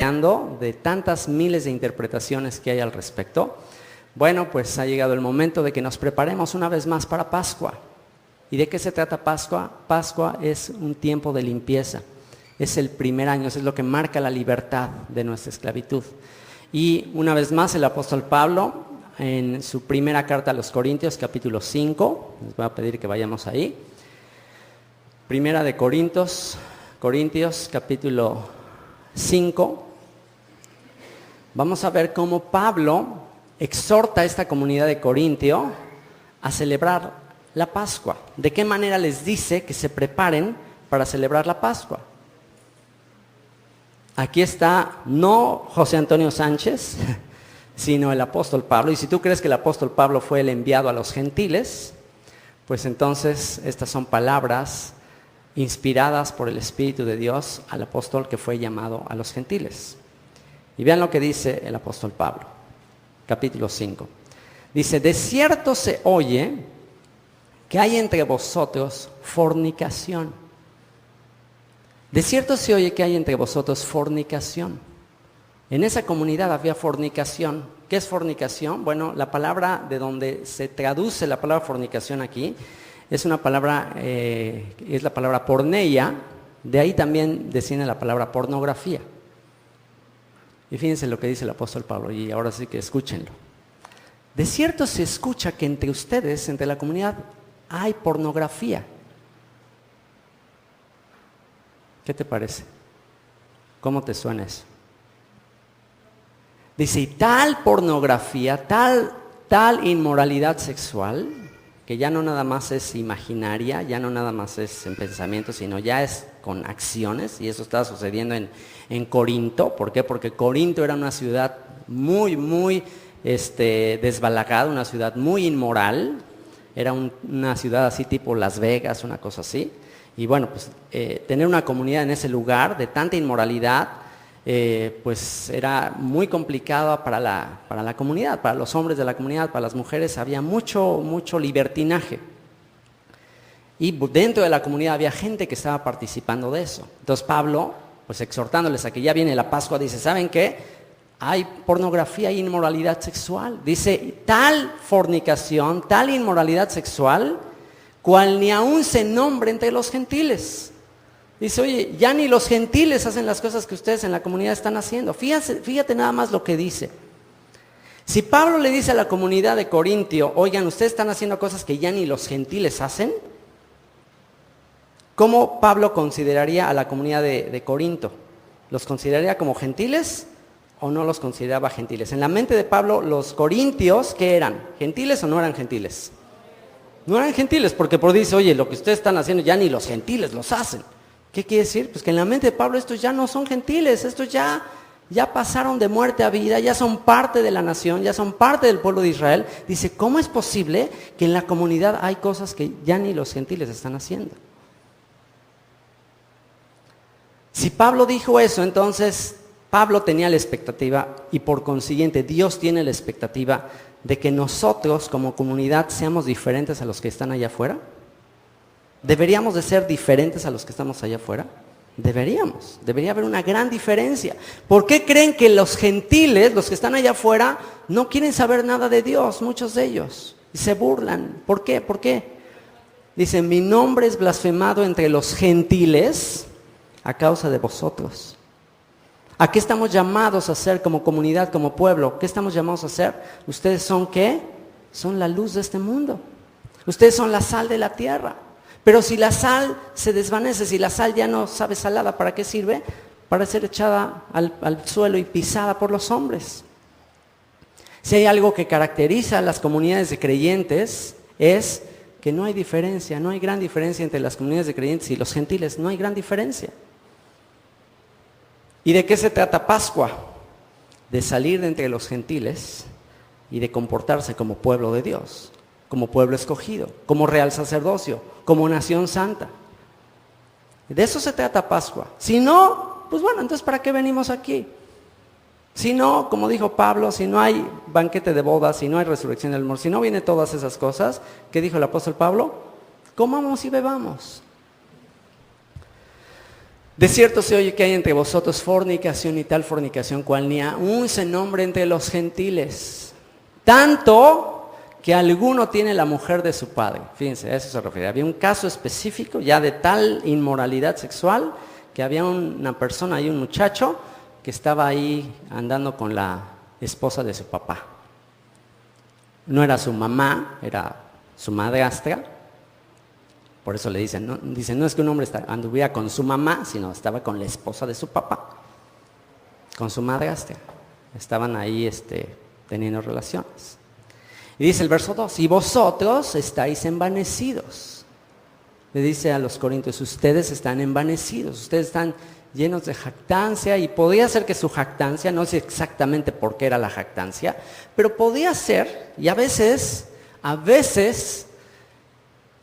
platicando de tantas miles de interpretaciones que hay al respecto. Bueno, pues ha llegado el momento de que nos preparemos una vez más para Pascua. ¿Y de qué se trata Pascua? Pascua es un tiempo de limpieza. Es el primer año, eso es lo que marca la libertad de nuestra esclavitud. Y una vez más el apóstol Pablo, en su primera carta a los Corintios, capítulo 5, les voy a pedir que vayamos ahí. Primera de Corintios, capítulo 5. Vamos a ver cómo Pablo exhorta a esta comunidad de Corintio a celebrar la Pascua. ¿De qué manera les dice que se preparen para celebrar la Pascua? Aquí está no José Antonio Sánchez, sino el apóstol Pablo. Y si tú crees que el apóstol Pablo fue el enviado a los gentiles, pues entonces estas son palabras inspiradas por el Espíritu de Dios al apóstol que fue llamado a los gentiles. Y vean lo que dice el apóstol Pablo, capítulo 5. Dice, de cierto se oye que hay entre vosotros fornicación. De cierto se oye que hay entre vosotros fornicación. En esa comunidad había fornicación. ¿Qué es fornicación? Bueno, la palabra de donde se traduce la palabra fornicación aquí es una palabra, es la palabra porneia. De ahí también desciende la palabra pornografía. Y fíjense lo que dice el apóstol Pablo, y ahora sí que escúchenlo. De cierto se escucha que entre ustedes, entre la comunidad, hay pornografía. ¿Qué te parece? ¿Cómo te suena eso? Dice, y tal pornografía, tal inmoralidad sexual, que ya no nada más es imaginaria, ya no nada más es en pensamiento, sino ya es con acciones, y eso estaba sucediendo en Corinto. ¿Por qué? Porque Corinto era una ciudad muy desbalagada, una ciudad muy inmoral, era una ciudad así tipo Las Vegas, una cosa así. Y bueno, pues tener una comunidad en ese lugar de tanta inmoralidad, pues era muy complicado para la comunidad, para los hombres de la comunidad, para las mujeres había mucho libertinaje. Y dentro de la comunidad había gente que estaba participando de eso. Entonces Pablo, pues exhortándoles a que ya viene la Pascua, dice, ¿saben qué? Hay pornografía e inmoralidad sexual. Dice, tal fornicación, tal inmoralidad sexual, cual ni aún se nombre entre los gentiles. Dice, oye, ya ni los gentiles hacen las cosas que ustedes en la comunidad están haciendo. Fíjate nada más lo que dice. Si Pablo le dice a la comunidad de Corintio, oigan, ustedes están haciendo cosas que ya ni los gentiles hacen, ¿cómo Pablo consideraría a la comunidad de Corinto? ¿Los consideraría como gentiles o no los consideraba gentiles? En la mente de Pablo, los corintios, ¿qué eran? ¿Gentiles o no eran gentiles? No eran gentiles, porque por dice, oye, lo que ustedes están haciendo ya ni los gentiles los hacen. ¿Qué quiere decir? Pues que en la mente de Pablo estos ya no son gentiles, estos ya pasaron de muerte a vida, ya son parte de la nación, ya son parte del pueblo de Israel. Dice, ¿cómo es posible que en la comunidad hay cosas que ya ni los gentiles están haciendo? Si Pablo dijo eso, entonces Pablo tenía la expectativa, y por consiguiente Dios tiene la expectativa de que nosotros como comunidad seamos diferentes a los que están allá afuera. ¿Deberíamos de ser diferentes a los que estamos allá afuera? Debería haber una gran diferencia. ¿Por qué creen que los gentiles, los que están allá afuera, no quieren saber nada de Dios? Muchos de ellos, y se burlan. ¿Por qué? Dicen, mi nombre es blasfemado entre los gentiles a causa de vosotros. ¿A qué estamos llamados a hacer como comunidad, como pueblo? ¿Qué estamos llamados a hacer? ¿Ustedes son qué? Son la luz de este mundo. Ustedes son la sal de la tierra. Pero si la sal se desvanece, si la sal ya no sabe salada, ¿para qué sirve? Para ser echada al suelo y pisada por los hombres. Si hay algo que caracteriza a las comunidades de creyentes, es que no hay diferencia, no hay gran diferencia entre las comunidades de creyentes y los gentiles, no hay gran diferencia. ¿Y de qué se trata Pascua? De salir de entre los gentiles y de comportarse como pueblo de Dios, como pueblo escogido, como real sacerdocio, como nación santa. De eso se trata Pascua. Si no, pues bueno, entonces ¿para qué venimos aquí? Si no, como dijo Pablo, si no hay banquete de bodas, si no hay resurrección del amor, si no vienen todas esas cosas, ¿qué dijo el apóstol Pablo? Comamos y bebamos. De cierto se oye que hay entre vosotros fornicación y tal fornicación cual ni aún se nombre entre los gentiles. Tanto que alguno tiene la mujer de su padre. Fíjense, a eso se refiere. Había un caso específico ya de tal inmoralidad sexual que había una persona y un muchacho que estaba ahí andando con la esposa de su papá. No era su mamá, era su madrastra. Por eso le dicen, no es que un hombre anduviera con su mamá, sino estaba con la esposa de su papá, con su madrastra. Estaban ahí teniendo relaciones. Y dice el verso 2, y vosotros estáis envanecidos. Le dice a los corintios, ustedes están envanecidos, ustedes están llenos de jactancia, y podía ser que su jactancia, no sé exactamente por qué era la jactancia, pero podía ser, y a veces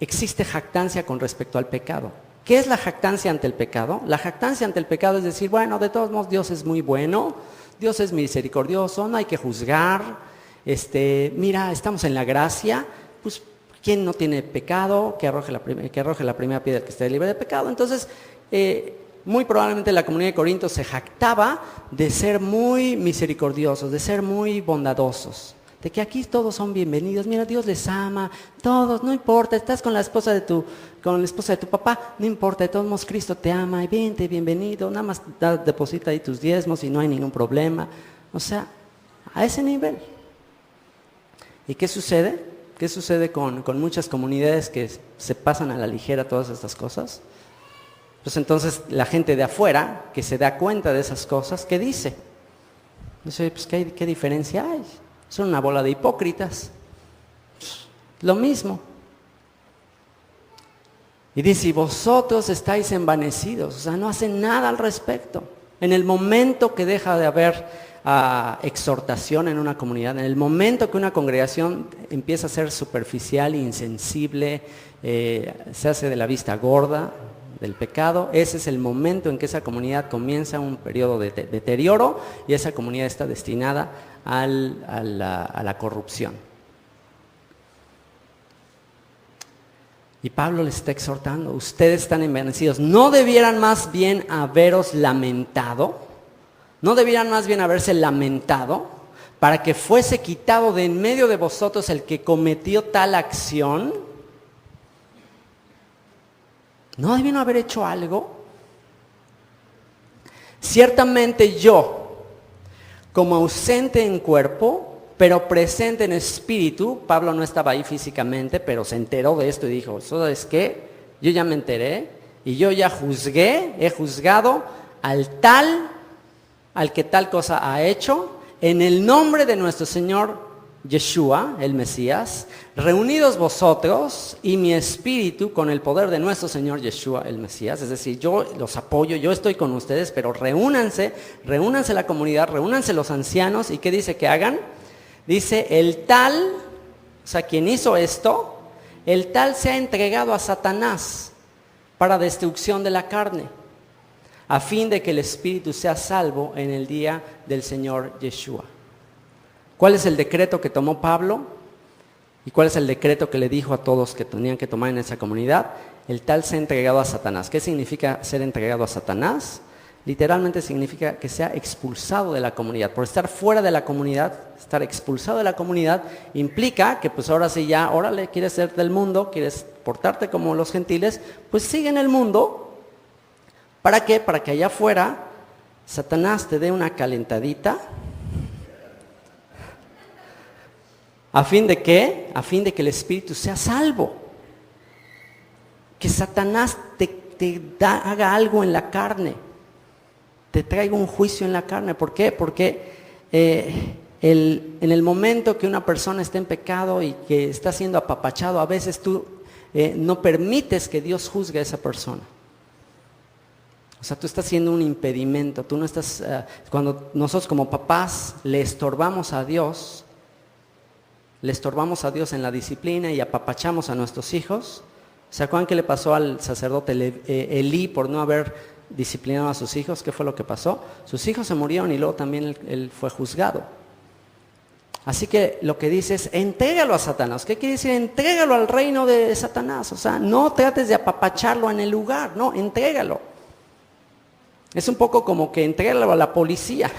existe jactancia con respecto al pecado. ¿Qué es la jactancia ante el pecado? La jactancia ante el pecado es decir, bueno, de todos modos Dios es muy bueno, Dios es misericordioso, no hay que juzgar, mira, estamos en la gracia, pues ¿quién no tiene pecado? Que arroje la primera piedra que esté libre de pecado. Entonces, muy probablemente la comunidad de Corinto se jactaba de ser muy misericordiosos, de ser muy bondadosos, de que aquí todos son bienvenidos, mira, Dios les ama, todos, no importa, estás con la esposa de tu papá, no importa, de todos modos Cristo te ama, y vente, bienvenido, nada más deposita ahí tus diezmos y no hay ningún problema. O sea, a ese nivel. ¿Y qué sucede? ¿Qué sucede con muchas comunidades que se pasan a la ligera todas estas cosas? Pues entonces la gente de afuera, que se da cuenta de esas cosas, ¿qué dice? Dice, pues ¿qué diferencia hay? Son una bola de hipócritas. Lo mismo. Y dice, y vosotros estáis envanecidos. O sea, no hacen nada al respecto. En el momento que deja de haber exhortación en una comunidad, en el momento que una congregación empieza a ser superficial, insensible, se hace de la vista gorda del pecado, ese es el momento en que esa comunidad comienza un periodo de deterioro y esa comunidad está destinada a la corrupción. Y Pablo les está exhortando, ustedes están envanecidos, ¿no debieran más bien haberos lamentado? ¿No debieran más bien haberse lamentado para que fuese quitado de en medio de vosotros el que cometió tal acción? ¿No debieron haber hecho algo? Ciertamente yo, como ausente en cuerpo, pero presente en espíritu, Pablo no estaba ahí físicamente, pero se enteró de esto y dijo, ¿sabes qué? Yo ya me enteré y yo ya he juzgado al que tal cosa ha hecho, en el nombre de nuestro Señor Yeshua, el Mesías, reunidos vosotros y mi espíritu con el poder de nuestro Señor Yeshua, el Mesías. Es decir, yo los apoyo, yo estoy con ustedes, pero reúnanse la comunidad, reúnanse los ancianos. ¿Y qué dice que hagan? Dice, el tal, o sea, quien hizo esto, el tal se ha entregado a Satanás para destrucción de la carne, a fin de que el espíritu sea salvo en el día del Señor Yeshua. ¿Cuál es el decreto que tomó Pablo? ¿Y cuál es el decreto que le dijo a todos que tenían que tomar en esa comunidad? El tal se ha entregado a Satanás. ¿Qué significa ser entregado a Satanás? Literalmente significa que sea expulsado de la comunidad. Por estar fuera de la comunidad, estar expulsado de la comunidad, implica que pues ahora sí ya, órale, quieres ser del mundo, quieres portarte como los gentiles, pues sigue en el mundo. ¿Para qué? Para que allá afuera Satanás te dé una calentadita. ¿A fin de qué? A fin de que el espíritu sea salvo. Que Satanás haga algo en la carne. Te traiga un juicio en la carne. ¿Por qué? Porque en el momento que una persona está en pecado y que está siendo apapachado, a veces tú no permites que Dios juzgue a esa persona. O sea, tú estás siendo un impedimento. Tú no estás, cuando nosotros como papás le estorbamos a Dios en la disciplina y apapachamos a nuestros hijos. ¿Se acuerdan qué le pasó al sacerdote Elí por no haber disciplinado a sus hijos? ¿Qué fue lo que pasó? Sus hijos se murieron y luego también él fue juzgado. Así que lo que dice es, entrégalo a Satanás. ¿Qué quiere decir? Entrégalo al reino de Satanás. O sea, no trates de apapacharlo en el lugar, no, entrégalo. Es un poco como que entrégalo a la policía.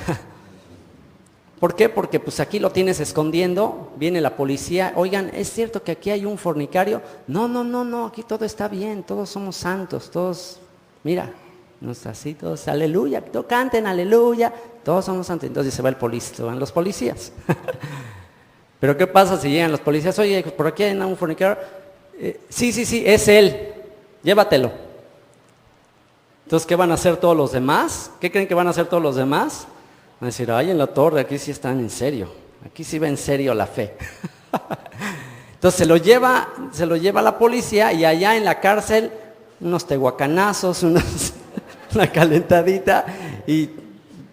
¿Por qué? Porque pues aquí lo tienes escondiendo, viene la policía, oigan, ¿es cierto que aquí hay un fornicario? No, aquí todo está bien, todos somos santos, todos, mira, así, todos, aleluya, todos canten aleluya, todos somos santos. Entonces se va el policía, se van los policías. Pero ¿qué pasa si llegan los policías? Oye, por aquí hay un fornicario. Sí, es él, llévatelo. Entonces, ¿qué van a hacer todos los demás? ¿Qué creen que van a hacer todos los demás? Van a decir, ay, en la torre, aquí sí están en serio. Aquí sí va en serio la fe. Entonces se lo lleva a la policía y allá en la cárcel, unos tehuacanazos, una calentadita. Y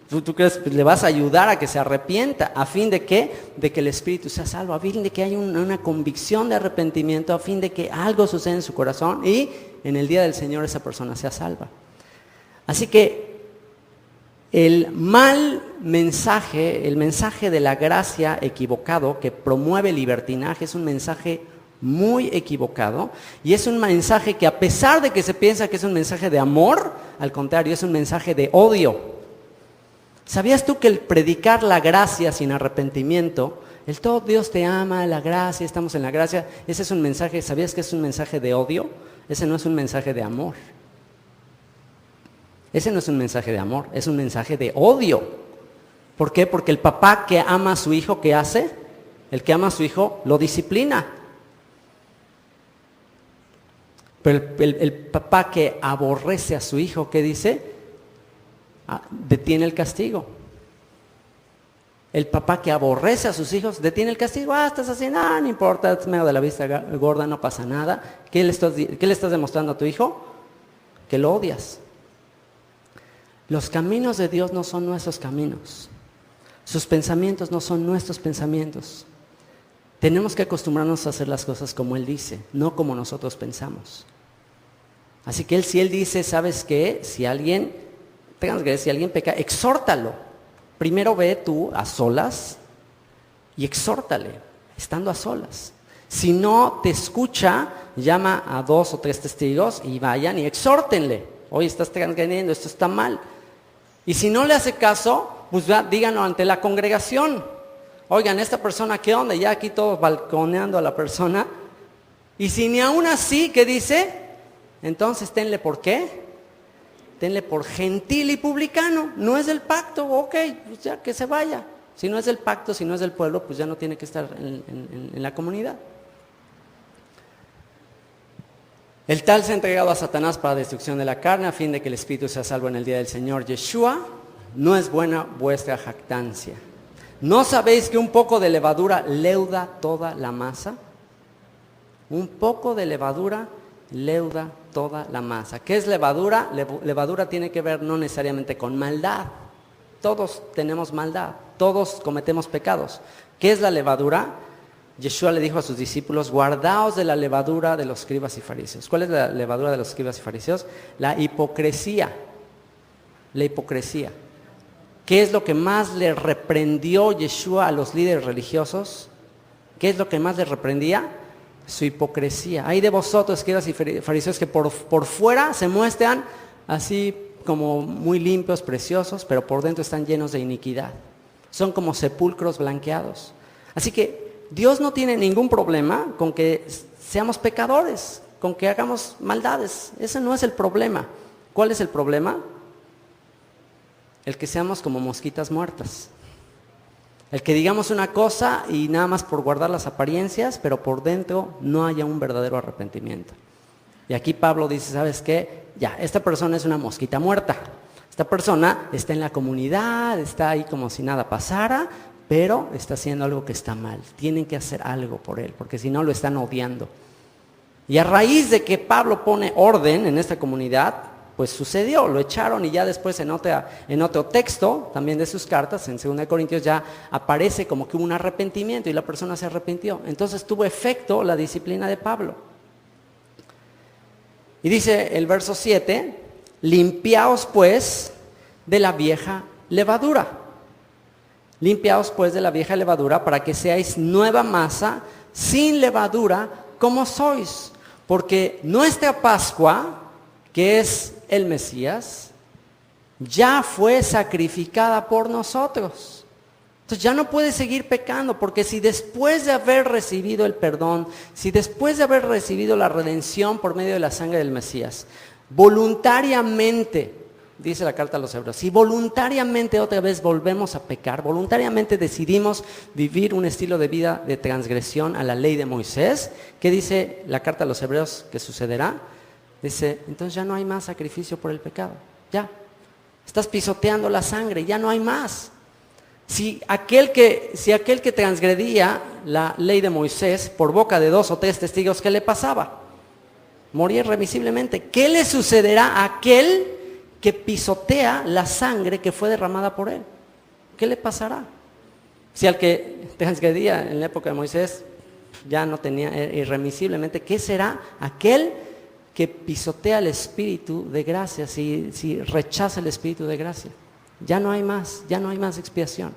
tú crees, pues, le vas a ayudar a que se arrepienta. ¿A fin de qué? De que el espíritu sea salvo. A fin de que haya una convicción de arrepentimiento. A fin de que algo suceda en su corazón. Y en el día del Señor esa persona sea salva. Así que el mal mensaje, el mensaje de la gracia equivocado que promueve libertinaje es un mensaje muy equivocado y es un mensaje que a pesar de que se piensa que es un mensaje de amor, al contrario, es un mensaje de odio. ¿Sabías tú que el predicar la gracia sin arrepentimiento, el todo Dios te ama, la gracia, estamos en la gracia, ese es un mensaje, ¿sabías que es un mensaje de odio? Ese no es un mensaje de amor. Ese no es un mensaje de amor, es un mensaje de odio. ¿Por qué? Porque el papá que ama a su hijo, ¿qué hace? El que ama a su hijo lo disciplina. Pero el papá que aborrece a su hijo, ¿qué dice? Detiene el castigo. El papá que aborrece a sus hijos, detiene el castigo. Estás haciendo, no importa, es medio de la vista gorda, no pasa nada. ¿Qué le estás demostrando a tu hijo? Que lo odias. Los caminos de Dios no son nuestros caminos. Sus pensamientos no son nuestros pensamientos. Tenemos que acostumbrarnos a hacer las cosas como Él dice, no como nosotros pensamos. Así que si Él dice, ¿sabes qué? Si alguien peca, exhórtalo. Primero ve tú a solas y exhórtale, estando a solas. Si no te escucha, llama a 2 o 3 testigos y vayan y exhórtenle. Oye, estás transgrediendo, esto está mal. Y si no le hace caso, pues díganlo ante la congregación. Oigan, esta persona, ¿qué onda? Ya aquí todos balconeando a la persona. Y si ni aún así, ¿qué dice? Entonces tenle por qué. Tenle por gentil y publicano. No es del pacto, ok, pues ya que se vaya. Si no es del pacto, si no es del pueblo, pues ya no tiene que estar en la comunidad. El tal se ha entregado a Satanás para destrucción de la carne, a fin de que el espíritu sea salvo en el día del Señor Yeshua. No es buena vuestra jactancia. ¿No sabéis que un poco de levadura leuda toda la masa? Un poco de levadura leuda toda la masa. ¿Qué es levadura? Levadura tiene que ver no necesariamente con maldad. Todos tenemos maldad, todos cometemos pecados. ¿Qué es la levadura? Yeshua le dijo a sus discípulos, guardaos de la levadura de los escribas y fariseos. ¿Cuál es la levadura de los escribas y fariseos? La hipocresía. La hipocresía. ¿Qué es lo que más le reprendió Yeshua a los líderes religiosos? ¿Qué es lo que más les reprendía? Su hipocresía. Hay de vosotros, escribas y fariseos, que por fuera se muestran así como muy limpios, preciosos, pero por dentro están llenos de iniquidad. Son como sepulcros blanqueados. Así que Dios no tiene ningún problema con que seamos pecadores, con que hagamos maldades. Ese no es el problema. ¿Cuál es el problema? El que seamos como mosquitas muertas. El que digamos una cosa y nada más por guardar las apariencias, pero por dentro no haya un verdadero arrepentimiento. Y aquí Pablo dice, ¿sabes qué? Ya, esta persona es una mosquita muerta. Esta persona está en la comunidad, está ahí como si nada pasara, pero está haciendo algo que está mal. Tienen que hacer algo por él, porque si no lo están odiando. Y a raíz de que Pablo pone orden en esta comunidad, pues sucedió, lo echaron y ya después en otro texto, también de sus cartas, en 2 Corintios ya aparece como que hubo un arrepentimiento y la persona se arrepintió. Entonces tuvo efecto la disciplina de Pablo. Y dice el verso 7, limpiaos pues de la vieja levadura. Limpiaos pues de la vieja levadura para que seáis nueva masa, sin levadura, como sois. Porque nuestra Pascua, que es el Mesías, ya fue sacrificada por nosotros. Entonces ya no puedes seguir pecando, porque si después de haber recibido el perdón, si después de haber recibido la redención por medio de la sangre del Mesías, voluntariamente, dice la carta a los Hebreos, si voluntariamente otra vez volvemos a pecar, voluntariamente decidimos vivir un estilo de vida de transgresión a la ley de Moisés, ¿qué dice la carta a los Hebreos que sucederá? Dice, entonces ya no hay más sacrificio por el pecado, ya. Estás pisoteando la sangre, ya no hay más. Si aquel que transgredía la ley de Moisés por boca de 2 o 3 testigos, ¿qué le pasaba? Moría irremisiblemente. ¿Qué le sucederá a aquel que pisotea la sangre que fue derramada por él? ¿Qué le pasará? Si al que transgredía en la época de Moisés ya no tenía irremisiblemente, ¿qué será aquel que pisotea el Espíritu de gracia, si rechaza el Espíritu de gracia? Ya no hay más expiación,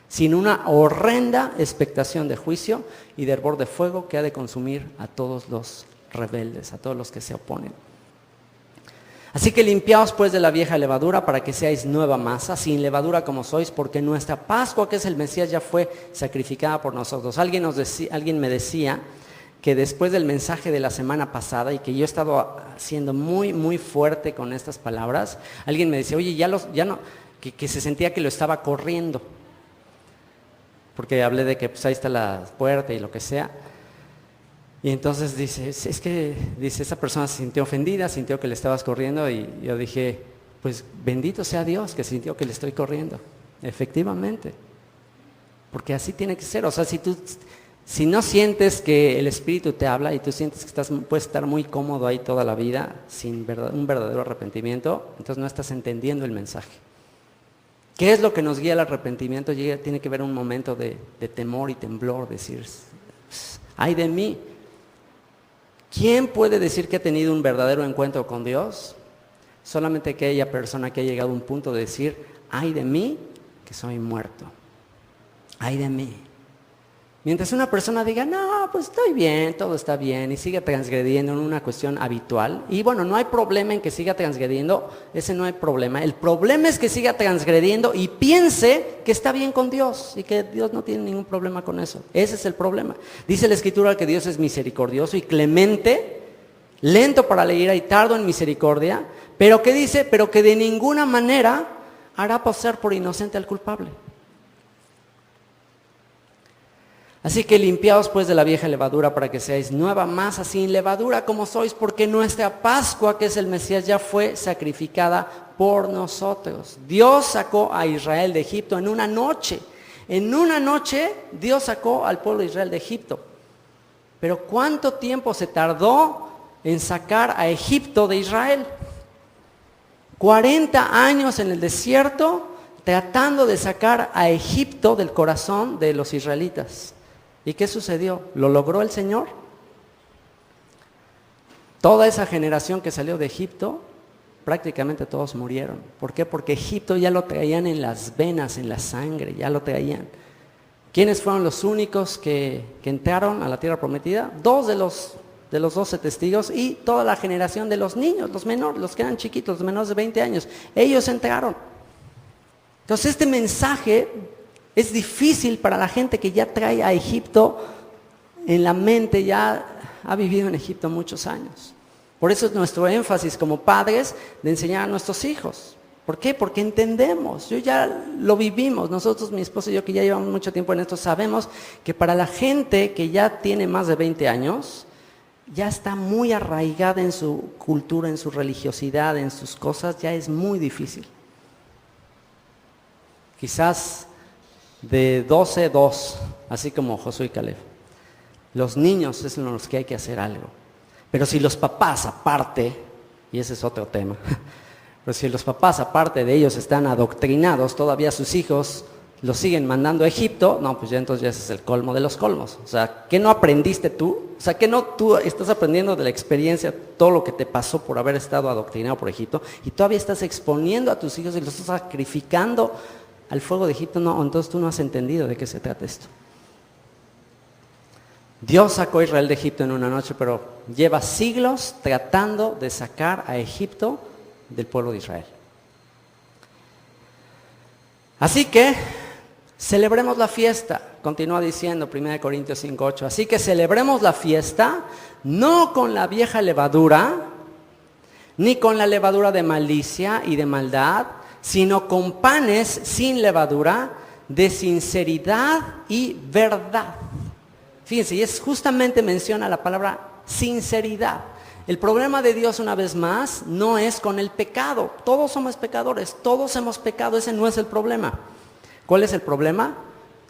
sin una horrenda expectación de juicio y de hervor de fuego que ha de consumir a todos los rebeldes, a todos los que se oponen. Así que limpiaos pues de la vieja levadura para que seáis nueva masa, sin levadura como sois, porque nuestra Pascua, que es el Mesías, ya fue sacrificada por nosotros. Alguien me decía que después del mensaje de la semana pasada, y que yo he estado siendo muy, muy fuerte con estas palabras, alguien me decía, oye, que se sentía que lo estaba corriendo, porque hablé de que pues ahí está la puerta y lo que sea. Y entonces dice, esa persona se sintió ofendida, sintió que le estabas corriendo, y yo dije, pues bendito sea Dios que sintió que le estoy corriendo. Efectivamente, porque así tiene que ser. O sea, si no sientes que el Espíritu te habla y tú sientes que puedes estar muy cómodo ahí toda la vida sin un verdadero arrepentimiento, entonces no estás entendiendo el mensaje. ¿Qué es lo que nos guía al arrepentimiento? Tiene que ver un momento de temor y temblor, decir, ay de mí. ¿Quién puede decir que ha tenido un verdadero encuentro con Dios? Solamente aquella persona que ha llegado a un punto de decir, ay de mí, que soy muerto. Ay de mí. Mientras una persona diga, no, pues estoy bien, todo está bien, y sigue transgrediendo en una cuestión habitual, y bueno, no hay problema en que siga transgrediendo, ese no hay problema. El problema es que siga transgrediendo y piense que está bien con Dios, y que Dios no tiene ningún problema con eso. Ese es el problema. Dice la Escritura que Dios es misericordioso y clemente, lento para la ira y tardo en misericordia, pero ¿qué dice? Pero que de ninguna manera hará pasar por inocente al culpable. Así que limpiaos pues de la vieja levadura para que seáis nueva masa sin levadura como sois, porque nuestra Pascua, que es el Mesías, ya fue sacrificada por nosotros. Dios sacó a Israel de Egipto en una noche. En una noche Dios sacó al pueblo de Israel de Egipto. Pero ¿cuánto tiempo se tardó en sacar a Egipto de Israel? 40 años en el desierto tratando de sacar a Egipto del corazón de los israelitas. ¿Y qué sucedió? ¿Lo logró el Señor? Toda esa generación que salió de Egipto, prácticamente todos murieron. ¿Por qué? Porque Egipto ya lo traían en las venas, en la sangre, ya lo traían. ¿Quiénes fueron los únicos que entraron a la tierra prometida? 2 de los 12 testigos y toda la generación de los niños, los menores, los que eran chiquitos, los menores de 20 años. Ellos entraron. Entonces este mensaje es difícil para la gente que ya trae a Egipto en la mente, ya ha vivido en Egipto muchos años. Por eso es nuestro énfasis como padres de enseñar a nuestros hijos. ¿Por qué? Porque entendemos, ya lo vivimos, nosotros, mi esposo y yo que ya llevamos mucho tiempo en esto, sabemos que para la gente que ya tiene más de 20 años, ya está muy arraigada en su cultura, en su religiosidad, en sus cosas, ya es muy difícil. Quizás de 12, 2, así como Josué y Caleb. Los niños es en los que hay que hacer algo. Pero si los papás aparte, y ese es otro tema, pero si los papás aparte de ellos están adoctrinados, todavía sus hijos los siguen mandando a Egipto, no, pues ya entonces ya ese es el colmo de los colmos. O sea, ¿qué no aprendiste tú? O sea, ¿qué no tú estás aprendiendo de la experiencia, todo lo que te pasó por haber estado adoctrinado por Egipto, y todavía estás exponiendo a tus hijos y los estás sacrificando al fuego de Egipto? No, entonces tú no has entendido de qué se trata esto. Dios sacó a Israel de Egipto en una noche, pero lleva siglos tratando de sacar a Egipto del pueblo de Israel. Así que celebremos la fiesta, continúa diciendo 1 Corintios 5:8. Así que celebremos la fiesta, no con la vieja levadura, ni con la levadura de malicia y de maldad, sino con panes sin levadura, de sinceridad y verdad. Fíjense, y es justamente menciona la palabra sinceridad. El problema de Dios, una vez más, no es con el pecado. Todos somos pecadores, todos hemos pecado, ese no es el problema. ¿Cuál es el problema?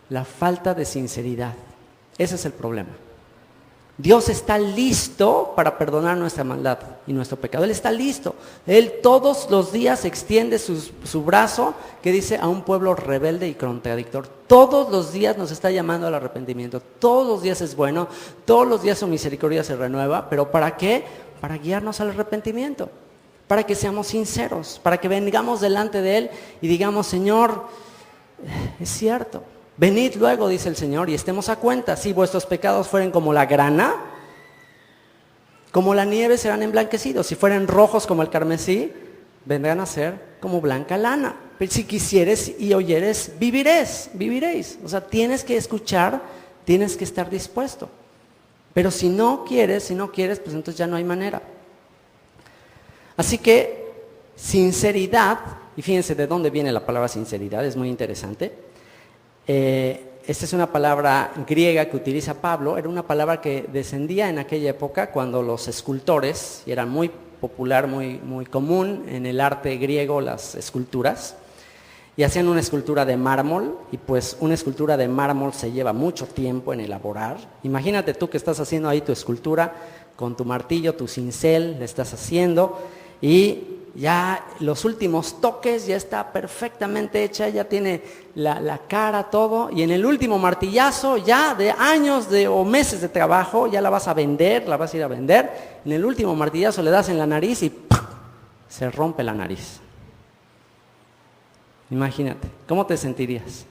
La falta de sinceridad. Ese es el problema. Dios está listo para perdonar nuestra maldad y nuestro pecado. Él está listo. Él todos los días extiende su brazo que dice a un pueblo rebelde y contradictor. Todos los días nos está llamando al arrepentimiento. Todos los días es bueno. Todos los días su misericordia se renueva. ¿Pero para qué? Para guiarnos al arrepentimiento. Para que seamos sinceros. Para que vengamos delante de Él y digamos, Señor, es cierto. Venid luego, dice el Señor, y estemos a cuenta. Si vuestros pecados fueren como la grana, como la nieve serán emblanquecidos. Si fueren rojos como el carmesí, vendrán a ser como blanca lana. Pero si quisieres y oyeres, viviréis. O sea, tienes que escuchar, tienes que estar dispuesto. Pero si no quieres, pues entonces ya no hay manera. Así que, sinceridad, y fíjense de dónde viene la palabra sinceridad, es muy interesante. Esta es una palabra griega que utiliza Pablo, era una palabra que descendía en aquella época cuando los escultores, y era muy popular, muy común en el arte griego las esculturas, y hacían una escultura de mármol, y pues una escultura de mármol se lleva mucho tiempo en elaborar. Imagínate tú que estás haciendo ahí tu escultura con tu martillo, tu cincel, le estás haciendo, y ya los últimos toques, ya está perfectamente hecha, ya tiene la cara, todo, y en el último martillazo, ya de años o meses de trabajo, ya la vas a vender, la vas a ir a vender, en el último martillazo le das en la nariz y ¡pum!, se rompe la nariz. Imagínate, ¿cómo te sentirías?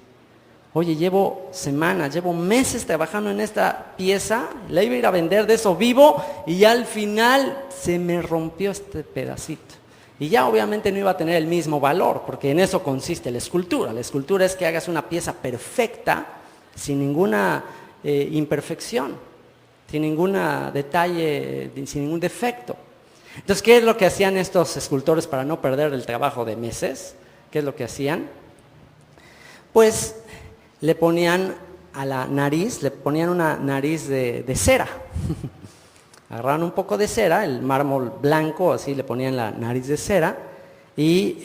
Oye, llevo semanas, llevo meses trabajando en esta pieza, la iba a ir a vender de eso vivo, y ya al final se me rompió este pedacito. Y ya obviamente no iba a tener el mismo valor, porque en eso consiste la escultura. La escultura es que hagas una pieza perfecta, sin ninguna imperfección, sin ningún detalle, sin ningún defecto. Entonces, ¿qué es lo que hacían estos escultores para no perder el trabajo de meses? ¿Qué es lo que hacían? Pues le ponían a la nariz, le ponían una nariz de cera. Agarraron un poco de cera, el mármol blanco, así le ponían la nariz de cera, y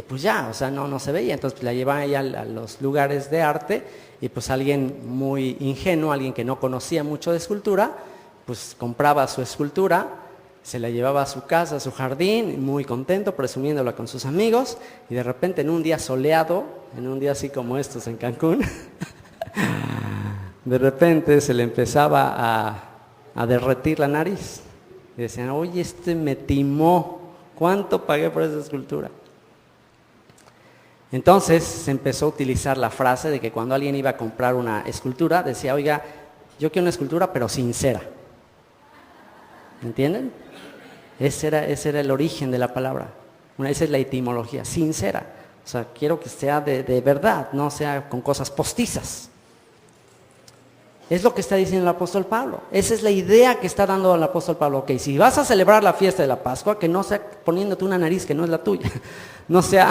pues ya, o sea, no se veía. Entonces pues, la llevaban ahí a los lugares de arte, y pues alguien muy ingenuo, alguien que no conocía mucho de escultura, pues compraba su escultura, se la llevaba a su casa, a su jardín, muy contento, presumiéndola con sus amigos, y de repente en un día soleado, en un día así como estos en Cancún, de repente se le empezaba a derretir la nariz. Y decían, oye, me timó, ¿cuánto pagué por esa escultura? Entonces se empezó a utilizar la frase de que cuando alguien iba a comprar una escultura, decía, oiga, yo quiero una escultura pero sincera. ¿Entienden? Ese era el origen de la palabra. Esa es la etimología, sincera. O sea, quiero que sea de verdad, no sea con cosas postizas. Es lo que está diciendo el apóstol Pablo. Esa es la idea que está dando el apóstol Pablo. Ok, si vas a celebrar la fiesta de la Pascua, que no sea poniéndote una nariz que no es la tuya. No sea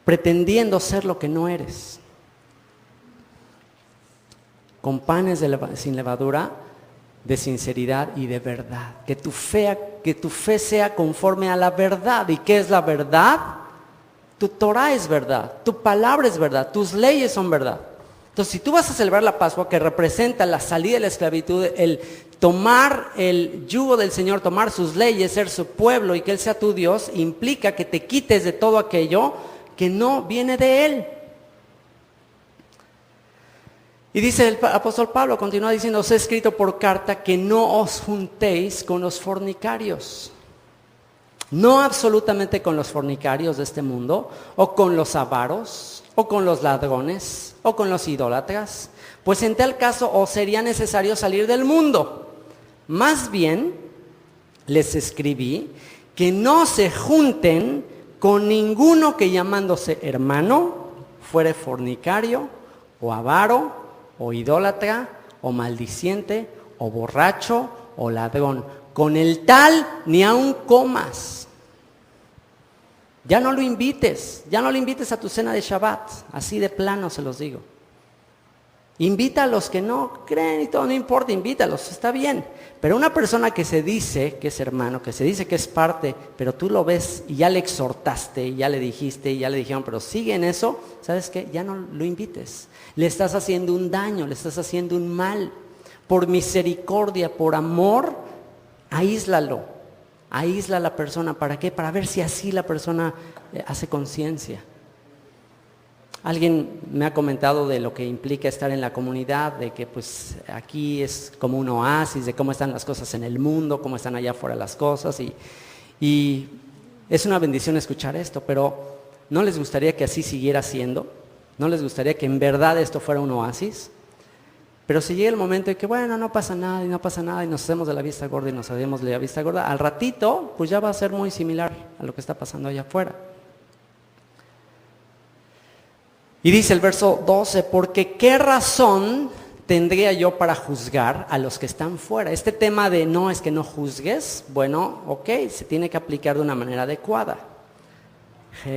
pretendiendo ser lo que no eres. Con panes sin levadura, de sinceridad y de verdad. Que tu fe sea conforme a la verdad. ¿Y qué es la verdad? Tu Torah es verdad, tu palabra es verdad, tus leyes son verdad. Entonces, si tú vas a celebrar la Pascua, que representa la salida de la esclavitud, el tomar el yugo del Señor, tomar sus leyes, ser su pueblo y que Él sea tu Dios, implica que te quites de todo aquello que no viene de Él. Y dice el apóstol Pablo, continúa diciendo, os he escrito por carta que no os juntéis con los fornicarios. No absolutamente con los fornicarios de este mundo, o con los avaros, o con los ladrones, o con los idólatras, pues en tal caso os sería necesario salir del mundo. Más bien, les escribí que no se junten con ninguno que llamándose hermano fuere fornicario, o avaro, o idólatra, o maldiciente, o borracho, o ladrón. Con el tal ni aun comas. Ya no lo invites a tu cena de Shabbat, así de plano se los digo. Invita a los que no creen y todo, no importa, invítalos, está bien. Pero una persona que se dice que es hermano, que se dice que es parte, pero tú lo ves y ya le exhortaste, y ya le dijiste, y ya le dijeron, pero sigue en eso, ¿sabes qué? Ya no lo invites. Le estás haciendo un daño, le estás haciendo un mal. Por misericordia, por amor, aíslalo. Aísla a la persona. ¿Para qué? Para ver si así la persona hace conciencia. Alguien me ha comentado de lo que implica estar en la comunidad, de que pues aquí es como un oasis, de cómo están las cosas en el mundo, cómo están allá afuera las cosas, y es una bendición escuchar esto, pero ¿no les gustaría que así siguiera siendo? ¿No les gustaría que en verdad esto fuera un oasis? Pero si llega el momento de que bueno, no pasa nada y no pasa nada y nos hacemos de la vista gorda y nos hacemos de la vista gorda, al ratito pues ya va a ser muy similar a lo que está pasando allá afuera. Y dice el verso 12, porque ¿qué razón tendría yo para juzgar a los que están fuera? Este tema de no es que no juzgues, bueno, ok, se tiene que aplicar de una manera adecuada.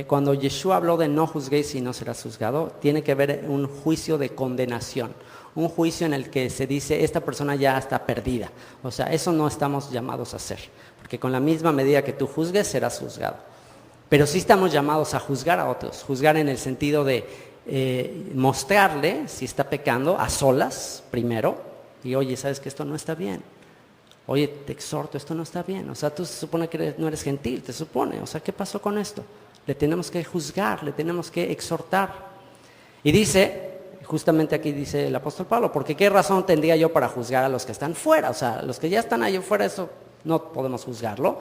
Cuando Yeshua habló de no juzguéis y no serás juzgado, tiene que haber un juicio de condenación, un juicio en el que se dice esta persona ya está perdida. O sea, eso no estamos llamados a hacer, porque con la misma medida que tú juzgues serás juzgado. Pero sí estamos llamados a juzgar a otros, juzgar en el sentido de mostrarle si está pecando a solas primero y oye, sabes que esto no está bien, oye, te exhorto, esto no está bien, o sea, tú se supone que no eres gentil, te supone, o sea, ¿qué pasó con esto? Le tenemos que juzgar, le tenemos que exhortar. Y dice, justamente aquí dice el apóstol Pablo, porque ¿qué razón tendría yo para juzgar a los que están fuera? O sea, los que ya están allá fuera, eso no podemos juzgarlo.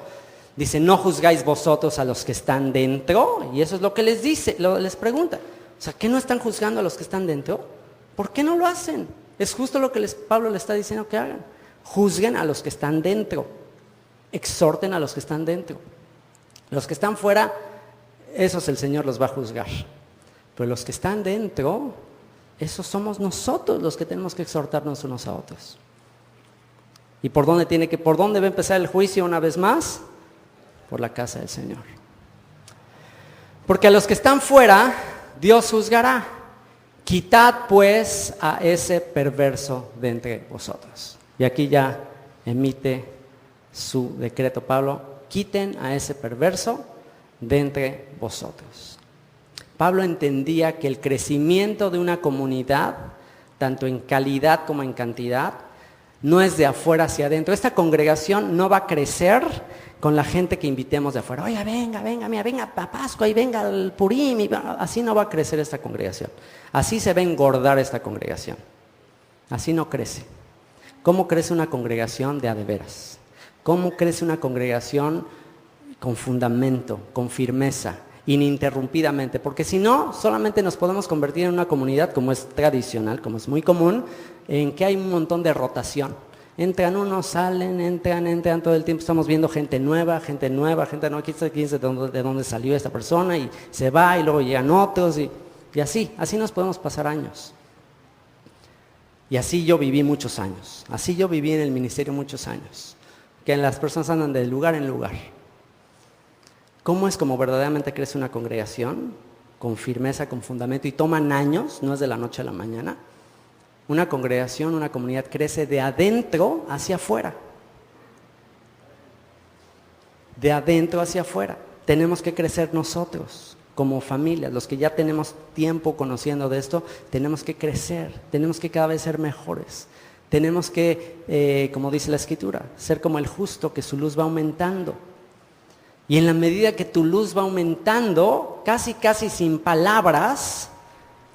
Dice, no juzgáis vosotros a los que están dentro, y eso es lo que les dice, les pregunta. O sea, ¿qué no están juzgando a los que están dentro? ¿Por qué no lo hacen? Es justo lo que Pablo le está diciendo que hagan. Juzguen a los que están dentro. Exhorten a los que están dentro. Los que están fuera, esos el Señor los va a juzgar. Pero los que están dentro, esos somos nosotros los que tenemos que exhortarnos unos a otros. ¿Y por dónde va a empezar el juicio una vez más? Por la casa del Señor. Porque a los que están fuera, Dios juzgará. Quitad pues a ese perverso de entre vosotros. Y aquí ya emite su decreto Pablo. Quiten a ese perverso de entre vosotros. Pablo entendía que el crecimiento de una comunidad, tanto en calidad como en cantidad, no es de afuera hacia adentro. Esta congregación no va a crecer con la gente que invitemos de afuera. Oiga, venga a Pascua y venga al Purim. Así no va a crecer esta congregación. Así se va a engordar esta congregación. Así no crece. ¿Cómo crece una congregación de a de veras? ¿Cómo crece una congregación con fundamento, con firmeza, ininterrumpidamente? Porque si no, solamente nos podemos convertir en una comunidad como es tradicional, como es muy común, en que hay un montón de rotación. Entran unos, salen, entran todo el tiempo. Estamos viendo gente nueva, aquí de dónde salió esta persona y se va y luego llegan otros y así nos podemos pasar años. Y así yo viví muchos años, así yo viví en el ministerio muchos años, que las personas andan de lugar en lugar. ¿Cómo es como verdaderamente crece una congregación? Con firmeza, con fundamento, y toman años, no es de la noche a la mañana. Una congregación, una comunidad crece de adentro hacia afuera. De adentro hacia afuera. Tenemos que crecer nosotros, como familia, los que ya tenemos tiempo conociendo de esto, tenemos que crecer, tenemos que cada vez ser mejores. Tenemos que, como dice la Escritura, ser como el justo, que su luz va aumentando. Y en la medida que tu luz va aumentando, casi sin palabras,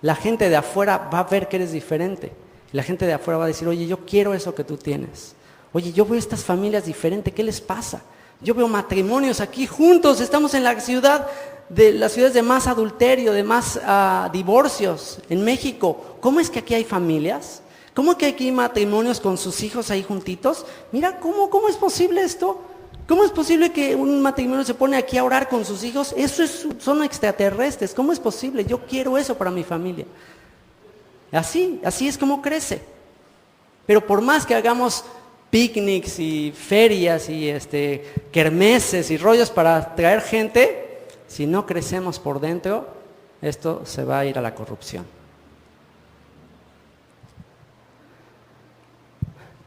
la gente de afuera va a ver que eres diferente. La gente de afuera va a decir, oye, yo quiero eso que tú tienes. Oye, yo veo estas familias diferentes, ¿qué les pasa? Yo veo matrimonios aquí juntos, estamos en la ciudad de las ciudades de más adulterio, de más divorcios en México. ¿Cómo es que aquí hay familias? ¿Cómo que aquí hay matrimonios con sus hijos ahí juntitos? Mira, ¿cómo es posible esto? ¿Cómo es posible que un matrimonio se pone aquí a orar con sus hijos? Son extraterrestres. ¿Cómo es posible? Yo quiero eso para mi familia. Así es como crece. Pero por más que hagamos picnics y ferias y kermeses y rollos para traer gente, si no crecemos por dentro, esto se va a ir a la corrupción.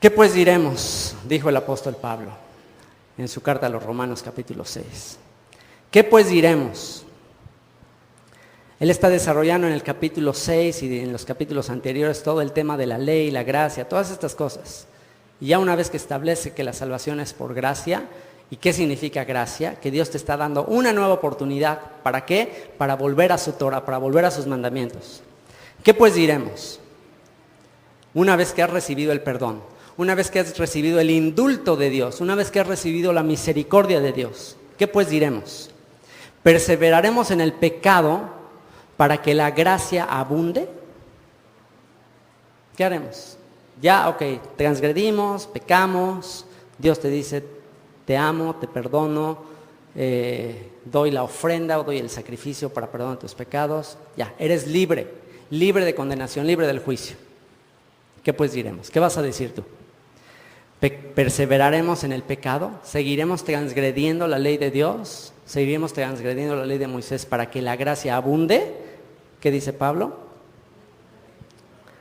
¿Qué pues diremos? Dijo el apóstol Pablo en su carta a los Romanos capítulo 6. ¿Qué pues diremos? Él está desarrollando en el capítulo 6 y en los capítulos anteriores todo el tema de la ley, la gracia, todas estas cosas. Y ya una vez que establece que la salvación es por gracia, ¿y qué significa gracia? Que Dios te está dando una nueva oportunidad. ¿Para qué? Para volver a su Torah, para volver a sus mandamientos. ¿Qué pues diremos? Una vez que has recibido el perdón, una vez que has recibido el indulto de Dios, una vez que has recibido la misericordia de Dios, ¿qué pues diremos? ¿Perseveraremos en el pecado para que la gracia abunde? ¿Qué haremos? Ya, transgredimos, pecamos, Dios te dice, te amo, te perdono, doy la ofrenda o doy el sacrificio para perdonar tus pecados. Ya, eres libre de condenación, libre del juicio. ¿Qué pues diremos? ¿Qué vas a decir tú? ¿Perseveraremos en el pecado? ¿Seguiremos transgrediendo la ley de Dios? ¿Seguiremos transgrediendo la ley de Moisés para que la gracia abunde? ¿Qué dice Pablo?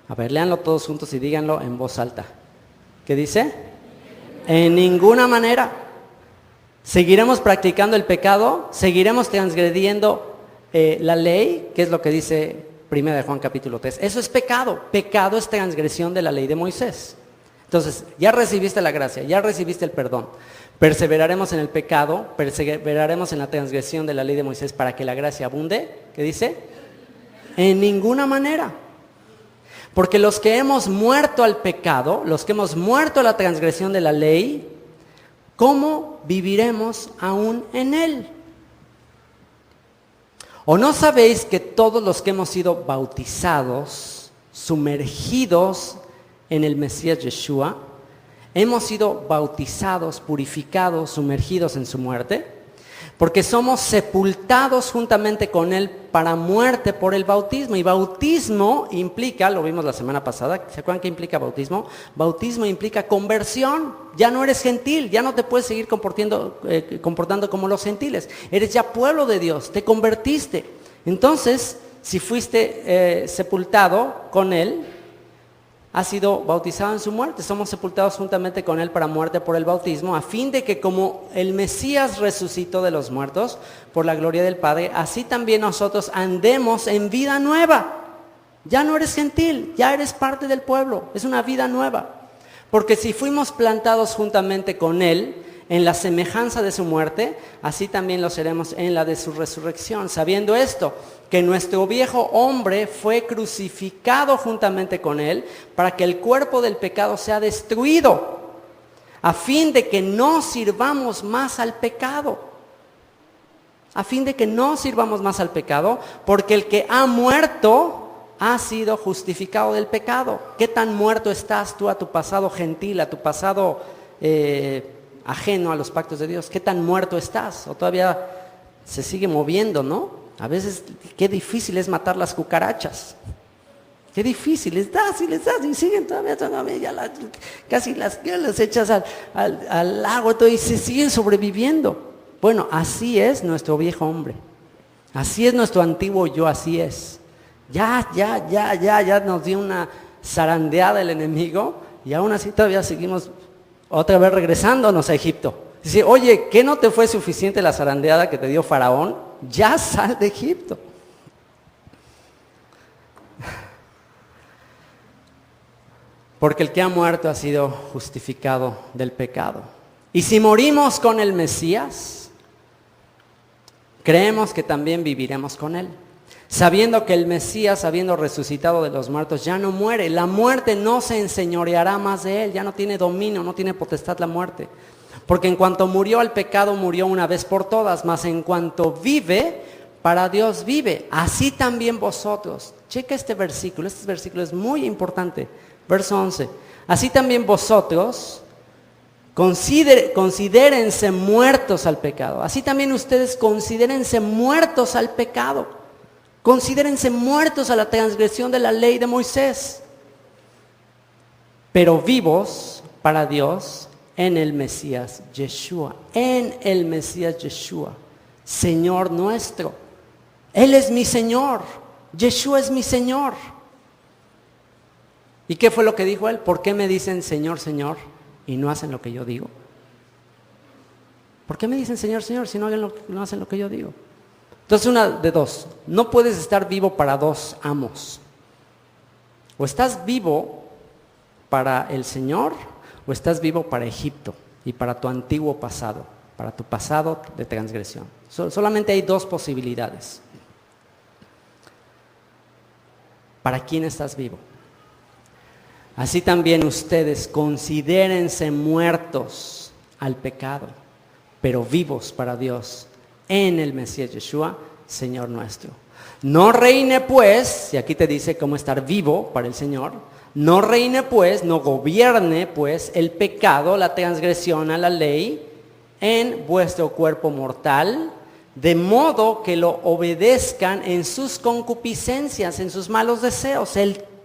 A ver, léanlo todos juntos y díganlo en voz alta. ¿Qué dice? En ninguna manera. ¿Seguiremos practicando el pecado? ¿Seguiremos transgrediendo la ley? ¿Qué es lo que dice 1 Juan capítulo 3? Eso es pecado. Pecado es transgresión de la ley de Moisés. Entonces, ya recibiste la gracia, ya recibiste el perdón. ¿Perseveraremos en el pecado? ¿Perseveraremos en la transgresión de la ley de Moisés para que la gracia abunde? ¿Qué dice? En ninguna manera. Porque los que hemos muerto al pecado, los que hemos muerto a la transgresión de la ley, ¿cómo viviremos aún en él? ¿O no sabéis que todos los que hemos sido bautizados, sumergidos en el Mesías Yeshua, hemos sido bautizados, purificados, sumergidos en su muerte? Porque somos sepultados juntamente con Él para muerte por el bautismo. Y bautismo implica, lo vimos la semana pasada, ¿se acuerdan qué implica bautismo? Bautismo implica conversión. Ya no eres gentil, ya no te puedes seguir comportando como los gentiles. Eres ya pueblo de Dios, te convertiste. Entonces, si fuiste sepultado con Él, has sido bautizado en su muerte. Somos sepultados juntamente con Él para muerte por el bautismo, a fin de que como el Mesías resucitó de los muertos por la gloria del Padre, así también nosotros andemos en vida nueva. Ya no eres gentil, ya eres parte del pueblo. Es una vida nueva. Porque si fuimos plantados juntamente con Él en la semejanza de su muerte, así también lo seremos en la de su resurrección. Sabiendo esto, que nuestro viejo hombre fue crucificado juntamente con Él para que el cuerpo del pecado sea destruido, a fin de que no sirvamos más al pecado. A fin de que no sirvamos más al pecado, porque el que ha muerto ha sido justificado del pecado. ¿Qué tan muerto estás tú a tu pasado gentil, a tu pasado ajeno a los pactos de Dios? ¿Qué tan muerto estás? O todavía se sigue moviendo, ¿no? A veces, qué difícil es matar las cucarachas. Qué difícil, les das y siguen todavía casi las echas al lago y se siguen sobreviviendo. Bueno, así es nuestro viejo hombre. Así es nuestro antiguo yo, así es. Ya nos dio una zarandeada el enemigo y aún así todavía seguimos otra vez regresándonos a Egipto. Dice, oye, ¿qué no te fue suficiente la zarandeada que te dio Faraón? Ya sal de Egipto. Porque el que ha muerto ha sido justificado del pecado. Y si morimos con el Mesías, creemos que también viviremos con Él. Sabiendo que el Mesías, habiendo resucitado de los muertos, ya no muere. La muerte no se enseñoreará más de Él. Ya no tiene dominio, no tiene potestad la muerte. Porque en cuanto murió al pecado, murió una vez por todas. Mas en cuanto vive, para Dios vive. Así también vosotros. Checa este versículo es muy importante. Verso 11. Así también vosotros, Considérense muertos al pecado. Así también ustedes considérense muertos al pecado. Considérense muertos a la transgresión de la ley de Moisés, pero vivos para Dios en el Mesías Yeshua. En el Mesías Yeshua, Señor nuestro. Él es mi Señor. Yeshua es mi Señor. ¿Y qué fue lo que dijo él? ¿Por qué me dicen Señor, Señor y no hacen lo que yo digo? ¿Por qué me dicen Señor, Señor si no hacen lo que yo digo? Entonces una de dos, no puedes estar vivo para dos amos. O estás vivo para el Señor o estás vivo para Egipto y para tu antiguo pasado, para tu pasado de transgresión. Solamente hay dos posibilidades. ¿Para quién estás vivo? Así también ustedes considérense muertos al pecado, pero vivos para Dios en el Mesías Yeshua, Señor nuestro. No reine pues, y aquí te dice cómo estar vivo para el Señor, no reine pues, no gobierne pues el pecado, la transgresión a la ley en vuestro cuerpo mortal, de modo que lo obedezcan en sus concupiscencias, en sus malos deseos.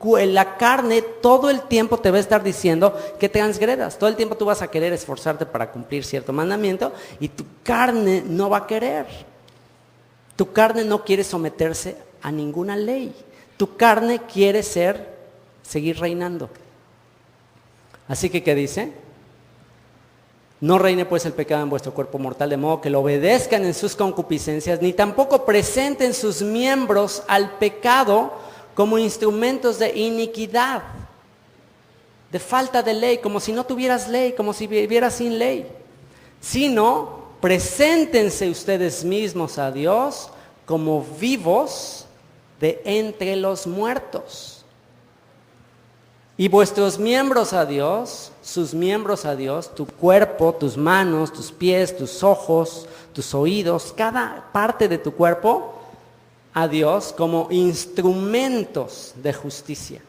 La carne todo el tiempo te va a estar diciendo que transgredas. Todo el tiempo tú vas a querer esforzarte para cumplir cierto mandamiento y tu carne no va a querer. Tu carne no quiere someterse a ninguna ley. Tu carne quiere seguir reinando. Así que, ¿qué dice? No reine pues el pecado en vuestro cuerpo mortal, de modo que lo obedezcan en sus concupiscencias, ni tampoco presenten sus miembros al pecado como instrumentos de iniquidad, de falta de ley, como si no tuvieras ley, como si vivieras sin ley, sino preséntense ustedes mismos a Dios como vivos de entre los muertos. Y vuestros miembros a Dios, sus miembros a Dios, tu cuerpo, tus manos, tus pies, tus ojos, tus oídos, cada parte de tu cuerpo, a Dios como instrumentos de justicia.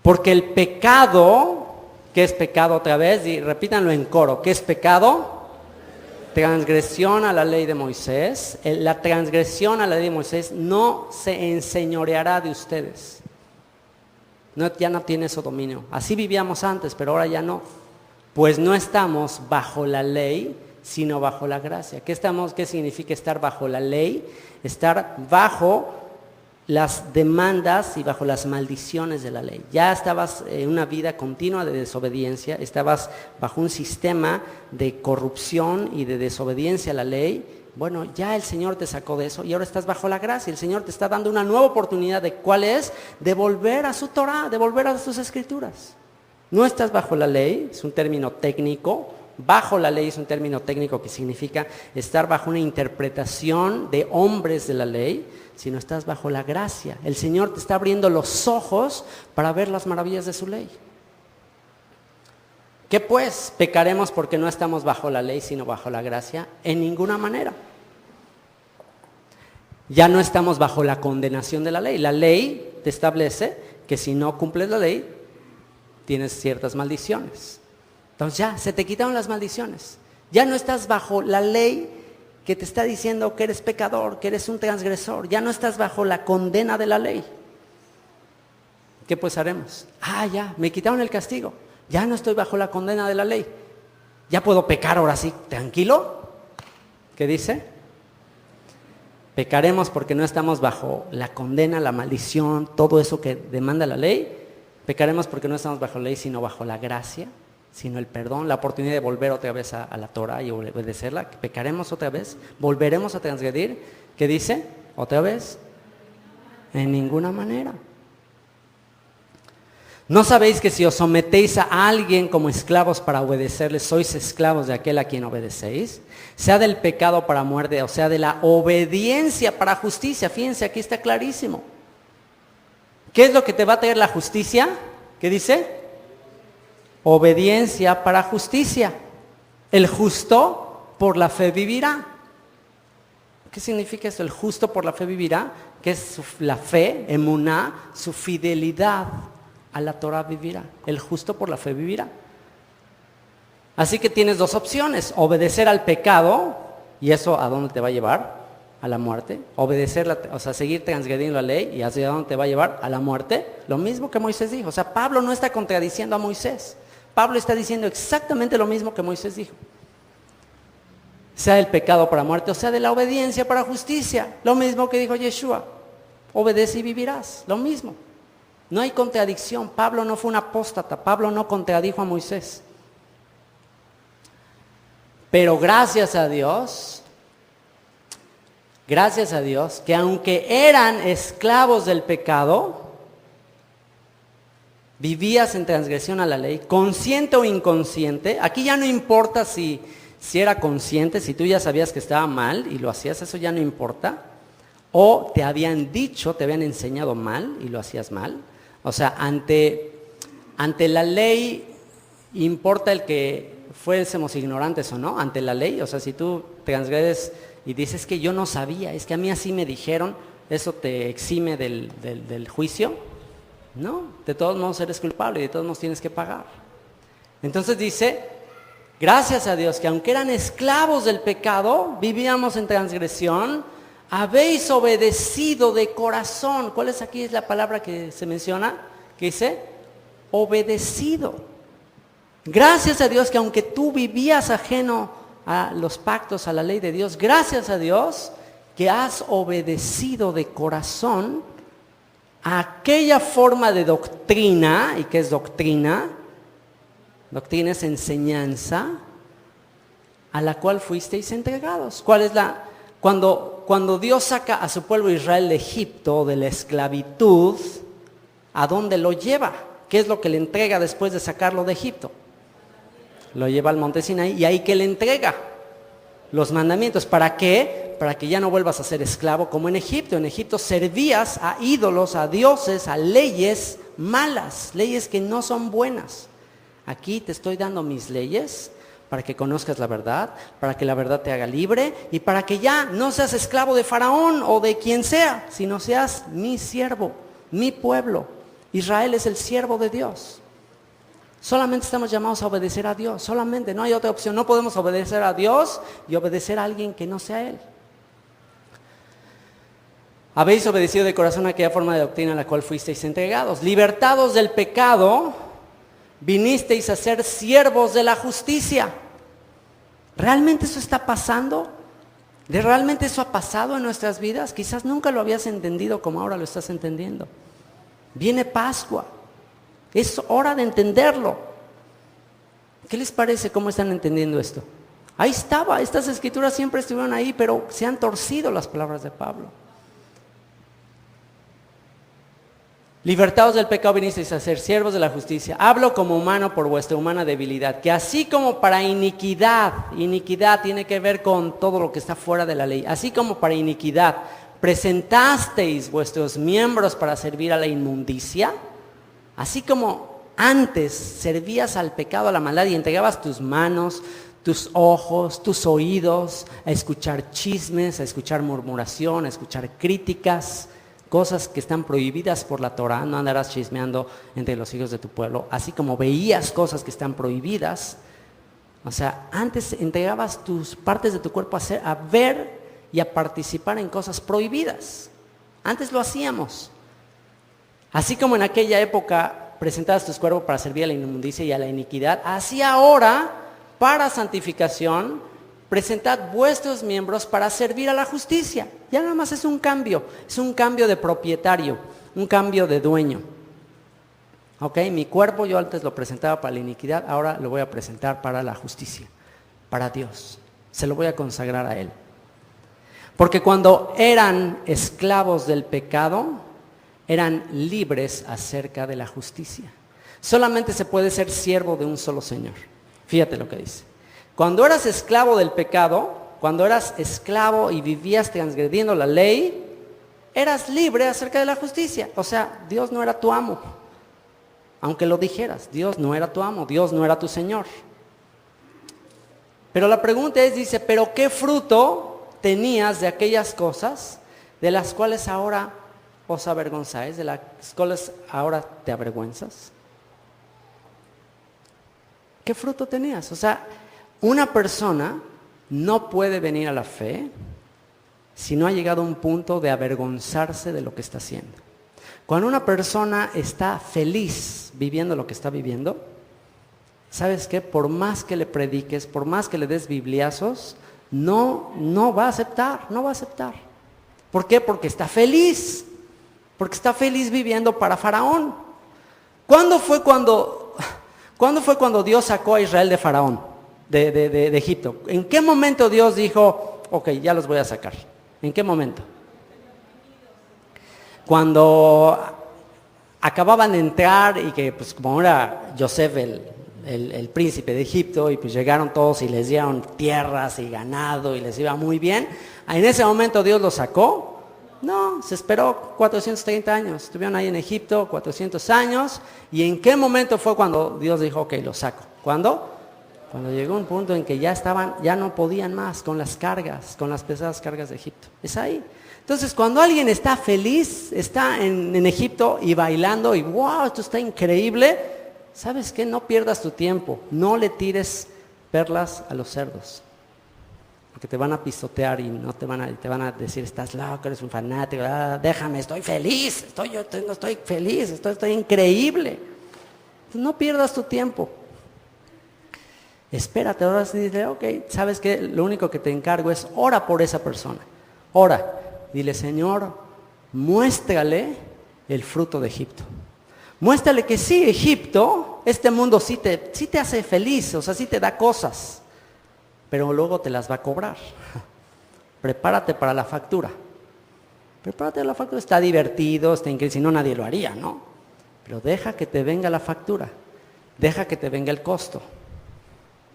Porque el pecado, ¿qué es pecado otra vez? Y repítanlo en coro, ¿qué es pecado? Transgresión a la ley de Moisés. La transgresión a la ley de Moisés no se enseñoreará de ustedes. Ya no tiene su dominio. Así vivíamos antes, pero ahora ya no. Pues no estamos bajo la ley, sino bajo la gracia. ¿Qué significa estar bajo la ley? Estar bajo las demandas y bajo las maldiciones de la ley. Ya estabas en una vida continua de desobediencia, estabas bajo un sistema de corrupción y de desobediencia a la ley. Bueno, ya el Señor te sacó de eso y ahora estás bajo la gracia. El Señor te está dando una nueva oportunidad de cuál es, de volver a su Torah, de volver a sus escrituras. No estás bajo la ley, es un término técnico. Bajo la ley es un término técnico que significa estar bajo una interpretación de hombres de la ley, sino estás bajo la gracia. El Señor te está abriendo los ojos para ver las maravillas de su ley. ¿Qué pues? ¿Pecaremos porque no estamos bajo la ley, sino bajo la gracia? En ninguna manera. Ya no estamos bajo la condenación de la ley. La ley te establece que si no cumples la ley, tienes ciertas maldiciones. Entonces ya, se te quitaron las maldiciones. Ya no estás bajo la ley que te está diciendo que eres pecador, que eres un transgresor. Ya no estás bajo la condena de la ley. ¿Qué pues haremos? Ya, me quitaron el castigo. Ya no estoy bajo la condena de la ley. Ya puedo pecar ahora sí, tranquilo. ¿Qué dice? Pecaremos porque no estamos bajo la condena, la maldición, todo eso que demanda la ley. Pecaremos porque no estamos bajo la ley, sino bajo la gracia, sino el perdón, la oportunidad de volver otra vez a la Torah y obedecerla. Pecaremos otra vez, volveremos a transgredir. ¿Qué dice? Otra vez, en ninguna manera. ¿No sabéis que si os sometéis a alguien como esclavos para obedecerle, sois esclavos de aquel a quien obedecéis? Sea del pecado para muerte, o sea de la obediencia para justicia. Fíjense, aquí está clarísimo. ¿Qué es lo que te va a traer la justicia? ¿Qué dice? Obediencia para justicia. El justo por la fe vivirá. ¿Qué significa eso? El justo por la fe vivirá, que es la fe, emuná, su fidelidad a la Torah vivirá. El justo por la fe vivirá. Así que tienes dos opciones: obedecer al pecado, y eso ¿a dónde te va a llevar? A la muerte. O sea, seguir transgrediendo la ley, y ¿hacia dónde te va a llevar? A la muerte. Lo mismo que Moisés dijo. O sea, Pablo no está contradiciendo a Moisés. Pablo está diciendo exactamente lo mismo que Moisés dijo. Sea el pecado para muerte, o sea de la obediencia para justicia. Lo mismo que dijo Yeshua. Obedece y vivirás. Lo mismo. No hay contradicción. Pablo no fue un apóstata. Pablo no contradijo a Moisés. Pero gracias a Dios, que aunque eran esclavos del pecado, vivías en transgresión a la ley, consciente o inconsciente. Aquí ya no importa si era consciente, si tú ya sabías que estaba mal y lo hacías, eso ya no importa. O te habían dicho, te habían enseñado mal y lo hacías mal. O sea, ante la ley importa el que fuésemos ignorantes o no, ante la ley. O sea, si tú transgredes y dices que yo no sabía, es que a mí así me dijeron, ¿eso te exime del juicio? No, de todos modos eres culpable y de todos modos tienes que pagar. Entonces dice, gracias a Dios que aunque eran esclavos del pecado, vivíamos en transgresión, habéis obedecido de corazón. ¿Cuál es aquí? Es la palabra que se menciona, que dice, obedecido. Gracias a Dios que aunque tú vivías ajeno a los pactos, a la ley de Dios, gracias a Dios que has obedecido de corazón a aquella forma de doctrina. ¿Y qué es doctrina? Doctrina es enseñanza a la cual fuisteis entregados. ¿Cuál es cuando Dios saca a su pueblo Israel de Egipto, de la esclavitud, ¿a dónde lo lleva? ¿Qué es lo que le entrega después de sacarlo de Egipto? Lo lleva al monte Sinaí, y ahí que le entrega los mandamientos. ¿Para qué? Para que ya no vuelvas a ser esclavo como en Egipto. En Egipto servías a ídolos, a dioses, a leyes malas, leyes que no son buenas. Aquí te estoy dando mis leyes para que conozcas la verdad, para que la verdad te haga libre y para que ya no seas esclavo de Faraón o de quien sea, sino seas mi siervo, mi pueblo. Israel es el siervo de Dios. Solamente estamos llamados a obedecer a Dios, solamente, no hay otra opción. No podemos obedecer a Dios y obedecer a alguien que no sea Él. Habéis obedecido de corazón a aquella forma de doctrina a la cual fuisteis entregados. Libertados del pecado, vinisteis a ser siervos de la justicia. ¿Realmente eso está pasando? ¿Realmente eso ha pasado en nuestras vidas? Quizás nunca lo habías entendido como ahora lo estás entendiendo. Viene Pascua. Es hora de entenderlo. ¿Qué les parece? ¿Cómo están entendiendo esto? Ahí estaba, estas escrituras siempre estuvieron ahí, pero se han torcido las palabras de Pablo. Libertados del pecado vinisteis a ser siervos de la justicia. Hablo como humano por vuestra humana debilidad, que así como para iniquidad tiene que ver con todo lo que está fuera de la ley, así como para iniquidad presentasteis vuestros miembros para servir a la inmundicia. Así como antes servías al pecado, a la maldad, y entregabas tus manos, tus ojos, tus oídos a escuchar chismes, a escuchar murmuración, a escuchar críticas, cosas que están prohibidas por la Torah. No andarás chismeando entre los hijos de tu pueblo. Así como veías cosas que están prohibidas, o sea, antes entregabas tus partes de tu cuerpo a ver y a participar en cosas prohibidas. Antes lo hacíamos. Así como en aquella época presentabas tus cuerpos para servir a la inmundicia y a la iniquidad, así ahora, para santificación, presentad vuestros miembros para servir a la justicia. Ya nada más es un cambio de propietario, un cambio de dueño. Ok, mi cuerpo yo antes lo presentaba para la iniquidad, ahora lo voy a presentar para la justicia, para Dios. Se lo voy a consagrar a Él. Porque cuando eran esclavos del pecado, eran libres acerca de la justicia. Solamente se puede ser siervo de un solo Señor. Fíjate lo que dice. Cuando eras esclavo del pecado, cuando eras esclavo y vivías transgrediendo la ley, eras libre acerca de la justicia. O sea, Dios no era tu amo. Aunque lo dijeras, Dios no era tu amo, Dios no era tu Señor. Pero la pregunta es, dice, ¿pero qué fruto tenías de aquellas cosas de las cuales ahora os avergonzáis, de las cuales ahora te avergüenzas? ¿Qué fruto tenías? O sea, una persona no puede venir a la fe si no ha llegado a un punto de avergonzarse de lo que está haciendo. Cuando una persona está feliz viviendo lo que está viviendo, ¿sabes qué? Por más que le prediques, por más que le des bibliazos, no va a aceptar, no va a aceptar. ¿Por qué? Porque está feliz viviendo para Faraón. ¿Cuándo fue cuando Dios sacó a Israel de Faraón, de Egipto? ¿En qué momento Dios dijo, ok, ya los voy a sacar? ¿En qué momento? Cuando acababan de entrar y que pues como era Joseph el príncipe de Egipto y pues llegaron todos y les dieron tierras y ganado y les iba muy bien, ¿en ese momento Dios los sacó? No, se esperó 430 años, estuvieron ahí en Egipto 400 años. ¿Y en qué momento fue cuando Dios dijo, ok, los saco? ¿Cuándo? Cuando llegó un punto en que ya no podían más con las cargas, con las pesadas cargas de Egipto. Es ahí. Entonces, cuando alguien está feliz, está en Egipto y bailando y wow, esto está increíble, ¿sabes qué? No pierdas tu tiempo, no le tires perlas a los cerdos. Porque te van a pisotear y te van a decir, estás loco, eres un fanático, déjame, estoy feliz, estoy feliz, estoy increíble. Entonces, no pierdas tu tiempo. Espérate, ahora sí dile, ok, ¿sabes qué? Lo único que te encargo es ora por esa persona. Ora, dile, Señor, muéstrale el fruto de Egipto. Muéstrale que sí, Egipto, este mundo sí te hace feliz, o sea, sí te da cosas, pero luego te las va a cobrar. Prepárate para la factura. Prepárate para la factura, está divertido, está increíble, si no nadie lo haría, ¿no? Pero deja que te venga la factura, deja que te venga el costo.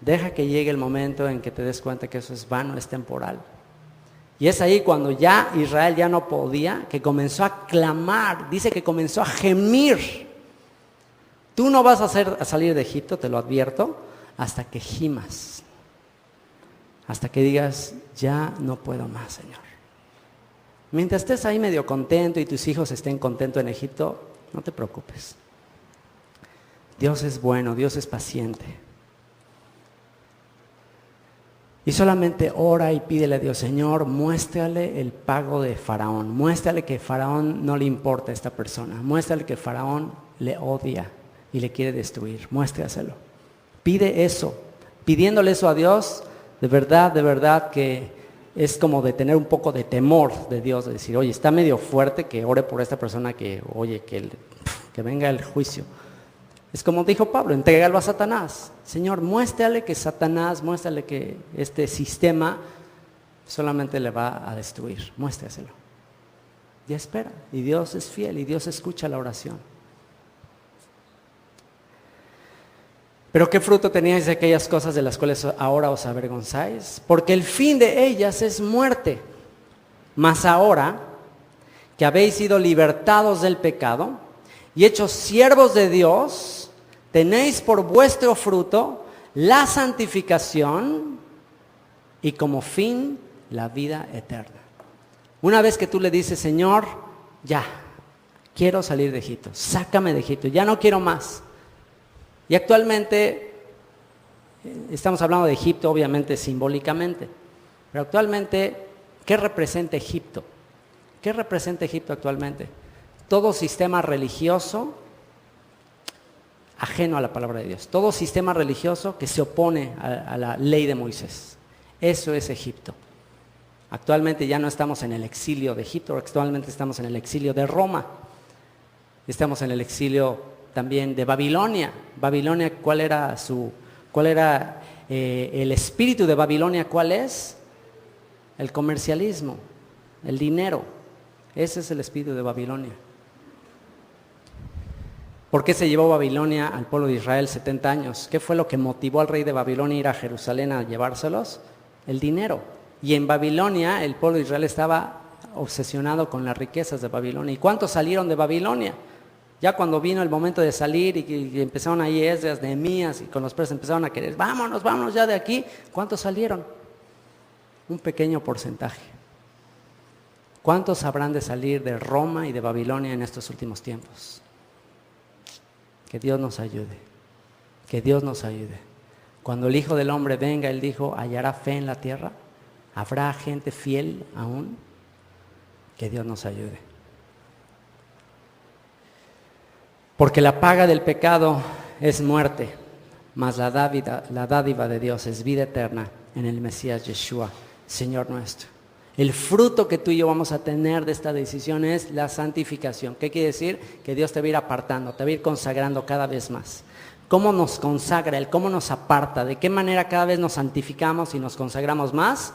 Deja que llegue el momento en que te des cuenta que eso es vano, es temporal. Y es ahí cuando ya Israel ya no podía, que comenzó a clamar, dice que comenzó a gemir. Tú no vas a salir de Egipto, te lo advierto, hasta que gimas. Hasta que digas, ya no puedo más, Señor. Mientras estés ahí medio contento y tus hijos estén contentos en Egipto, no te preocupes. Dios es bueno, Dios es paciente. Y solamente ora y pídele a Dios, Señor, muéstrale el pago de Faraón. Muéstrale que Faraón no le importa a esta persona. Muéstrale que Faraón le odia y le quiere destruir. Muéstraselo. Pide eso. Pidiéndole eso a Dios, de verdad que es como de tener un poco de temor de Dios. De decir, oye, está medio fuerte que ore por esta persona que venga el juicio. Es como dijo Pablo, entrégalo a Satanás. Señor, muéstrale que este sistema solamente le va a destruir. Muéstraselo. Y espera. Y Dios es fiel y Dios escucha la oración. Pero ¿qué fruto teníais de aquellas cosas de las cuales ahora os avergonzáis? Porque el fin de ellas es muerte. Mas ahora que habéis sido libertados del pecado y hechos siervos de Dios, tenéis por vuestro fruto la santificación y como fin la vida eterna. Una vez que tú le dices, Señor, ya, quiero salir de Egipto, sácame de Egipto, ya no quiero más. Y actualmente, estamos hablando de Egipto obviamente simbólicamente, pero actualmente, ¿qué representa Egipto? ¿Qué representa Egipto actualmente? Todo sistema religioso ajeno a la palabra de Dios. Todo sistema religioso que se opone a la ley de Moisés. Eso es Egipto. Actualmente ya no estamos en el exilio de Egipto, actualmente estamos en el exilio de Roma. Estamos en el exilio también de Babilonia. Babilonia, ¿cuál era el espíritu de Babilonia? ¿Cuál es? El comercialismo, el dinero. Ese es el espíritu de Babilonia. ¿Por qué se llevó Babilonia al pueblo de Israel 70 años? ¿Qué fue lo que motivó al rey de Babilonia a ir a Jerusalén a llevárselos? El dinero. Y en Babilonia el pueblo de Israel estaba obsesionado con las riquezas de Babilonia. ¿Y cuántos salieron de Babilonia? Ya cuando vino el momento de salir y empezaron ahí Esdras, Nehemías y con los presos empezaron a querer, vámonos ya de aquí. ¿Cuántos salieron? Un pequeño porcentaje. ¿Cuántos habrán de salir de Roma y de Babilonia en estos últimos tiempos? Que Dios nos ayude, que Dios nos ayude. Cuando el Hijo del Hombre venga, Él dijo, ¿hallará fe en la tierra? ¿Habrá gente fiel aún? Que Dios nos ayude. Porque la paga del pecado es muerte, mas la dádiva de Dios es vida eterna en el Mesías Yeshua, Señor nuestro. El fruto que tú y yo vamos a tener de esta decisión es la santificación. ¿Qué quiere decir? Que Dios te va a ir apartando, te va a ir consagrando cada vez más. ¿Cómo nos consagra Él? ¿Cómo nos aparta? ¿De qué manera cada vez nos santificamos y nos consagramos más?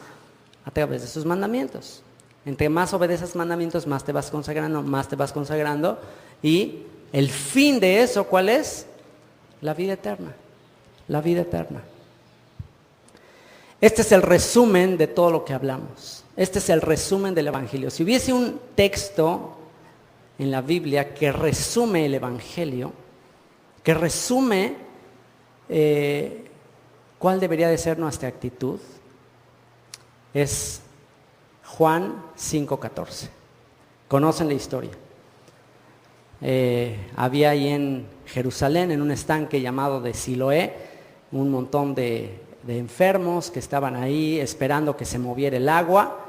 A través de sus mandamientos. Entre más obedeces mandamientos, más te vas consagrando. Y el fin de eso, ¿cuál es? La vida eterna. La vida eterna. Este es el resumen de todo lo que hablamos. Este es el resumen del Evangelio. Si hubiese un texto en la Biblia que resume el Evangelio, que resume cuál debería de ser nuestra actitud, es Juan 5:14. Conocen la historia. Había ahí en Jerusalén, en un estanque llamado de Siloé, un montón de enfermos que estaban ahí esperando que se moviera el agua.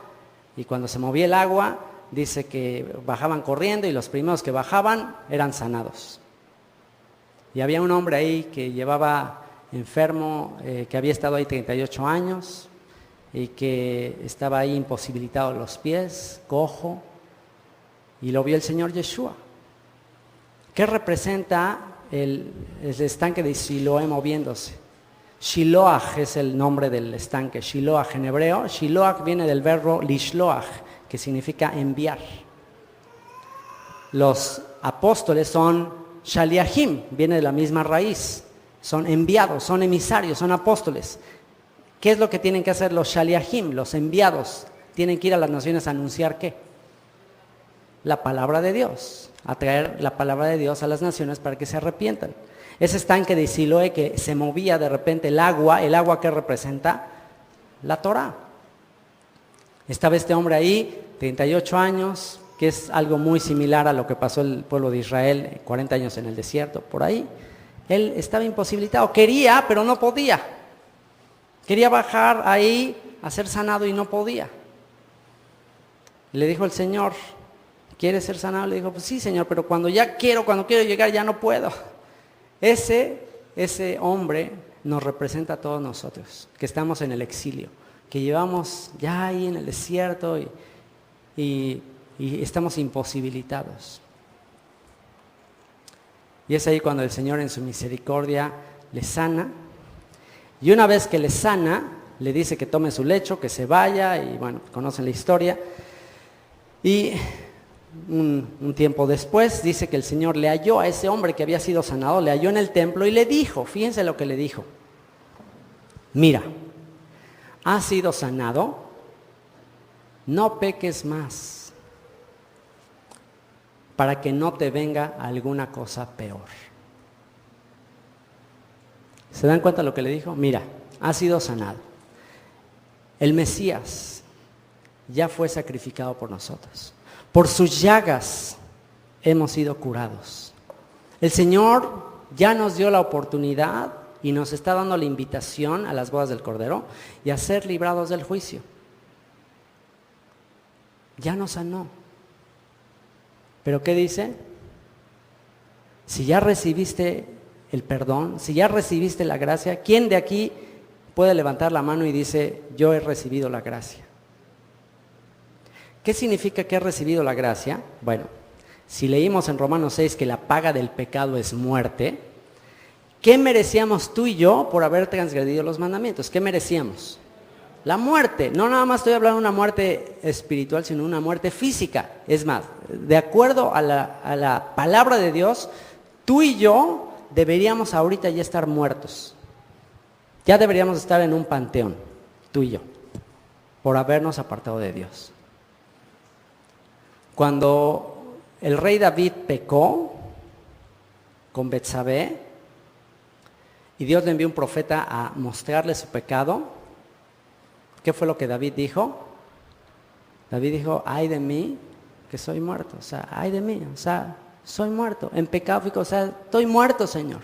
Y cuando se movía el agua, dice que bajaban corriendo y los primeros que bajaban eran sanados. Y había un hombre ahí que llevaba enfermo, que había estado ahí 38 años y que estaba ahí imposibilitado de los pies, cojo, y lo vio el Señor Yeshua. ¿Qué representa el estanque de Siloé moviéndose? Shiloach es el nombre del estanque, Shiloach en hebreo. Shiloach viene del verbo lishloach, que significa enviar. Los apóstoles son shaliachim, viene de la misma raíz. Son enviados, son emisarios, son apóstoles. ¿Qué es lo que tienen que hacer los shaliachim, los enviados? Tienen que ir a las naciones a anunciar ¿qué? La palabra de Dios, a traer la palabra de Dios a las naciones para que se arrepientan. Ese estanque de Siloé que se movía de repente el agua que representa la Torah. Estaba este hombre ahí, 38 años, que es algo muy similar a lo que pasó el pueblo de Israel, 40 años en el desierto, por ahí. Él estaba imposibilitado, quería, pero no podía. Quería bajar ahí a ser sanado y no podía. Le dijo el Señor, ¿quieres ser sanado? Le dijo, pues sí, Señor, pero cuando quiero llegar ya no puedo. Ese hombre nos representa a todos nosotros, que estamos en el exilio, que llevamos ya ahí en el desierto y estamos imposibilitados. Y es ahí cuando el Señor en su misericordia le sana. Y una vez que le sana, le dice que tome su lecho, que se vaya, y bueno, conocen la historia. Y un tiempo después dice que el Señor le halló a ese hombre que había sido sanado, le halló en el templo y le dijo, fíjense lo que le dijo: mira, has sido sanado, no peques más, para que no te venga alguna cosa peor. ¿Se dan cuenta lo que le dijo? Mira, has sido sanado. El Mesías ya fue sacrificado por nosotros. Por sus llagas hemos sido curados. El Señor ya nos dio la oportunidad y nos está dando la invitación a las bodas del Cordero y a ser librados del juicio. Ya nos sanó. ¿Pero qué dice? Si ya recibiste el perdón, si ya recibiste la gracia, ¿quién de aquí puede levantar la mano y dice, yo he recibido la gracia? ¿Qué significa que he recibido la gracia? Bueno, si leímos en Romanos 6 que la paga del pecado es muerte, ¿qué merecíamos tú y yo por haber transgredido los mandamientos? ¿Qué merecíamos? La muerte. No nada más estoy hablando de una muerte espiritual, sino una muerte física. Es más, de acuerdo a la palabra de Dios, tú y yo deberíamos ahorita ya estar muertos. Ya deberíamos estar en un panteón, tú y yo, por habernos apartado de Dios. Cuando el rey David pecó con Betsabé y Dios le envió un profeta a mostrarle su pecado, ¿qué fue lo que David dijo? David dijo, ay de mí, que soy muerto. O sea, ay de mí, o sea, soy muerto. En pecado, o sea, estoy muerto, Señor.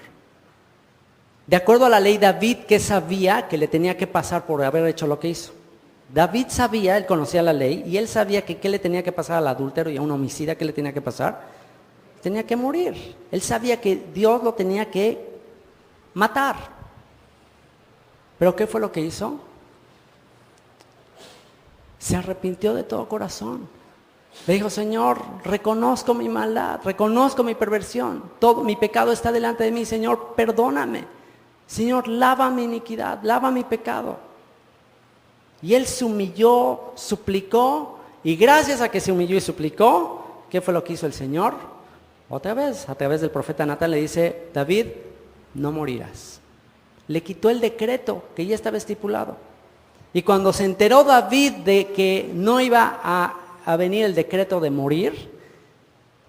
De acuerdo a la ley, David, ¿qué sabía que le tenía que pasar por haber hecho lo que hizo? David sabía, él conocía la ley, y él sabía que qué le tenía que pasar al adúltero y a un homicida, ¿qué le tenía que pasar? Tenía que morir. Él sabía que Dios lo tenía que matar. ¿Pero qué fue lo que hizo? Se arrepintió de todo corazón. Le dijo, Señor, reconozco mi maldad, reconozco mi perversión, todo mi pecado está delante de mí, Señor, perdóname. Señor, lava mi iniquidad, lava mi pecado. Y él se humilló, suplicó, y gracias a que se humilló y suplicó, ¿qué fue lo que hizo el Señor? Otra vez, a través del profeta Natán le dice, David, no morirás. Le quitó el decreto que ya estaba estipulado. Y cuando se enteró David de que no iba a venir el decreto de morir,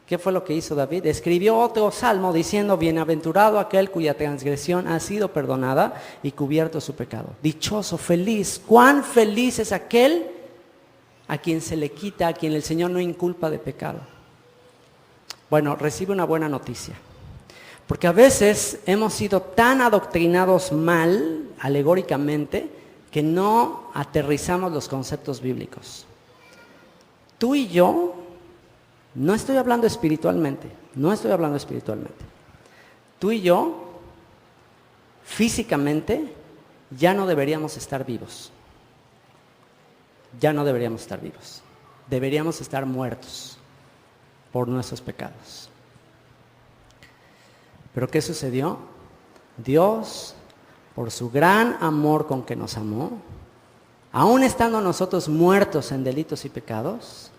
¿qué fue lo que hizo David? Escribió otro salmo diciendo, bienaventurado aquel cuya transgresión ha sido perdonada y cubierto su pecado. Dichoso, feliz, cuán feliz es aquel a quien se le quita, a quien el Señor no inculpa de pecado. Bueno, recibe una buena noticia. Porque a veces hemos sido tan adoctrinados mal, alegóricamente, que no aterrizamos los conceptos bíblicos. Tú y yo, no estoy hablando espiritualmente, tú y yo, físicamente, ya no deberíamos estar vivos. Deberíamos estar muertos por nuestros pecados. ¿Pero qué sucedió? Dios, por su gran amor con que nos amó, aún estando nosotros muertos en delitos y pecados,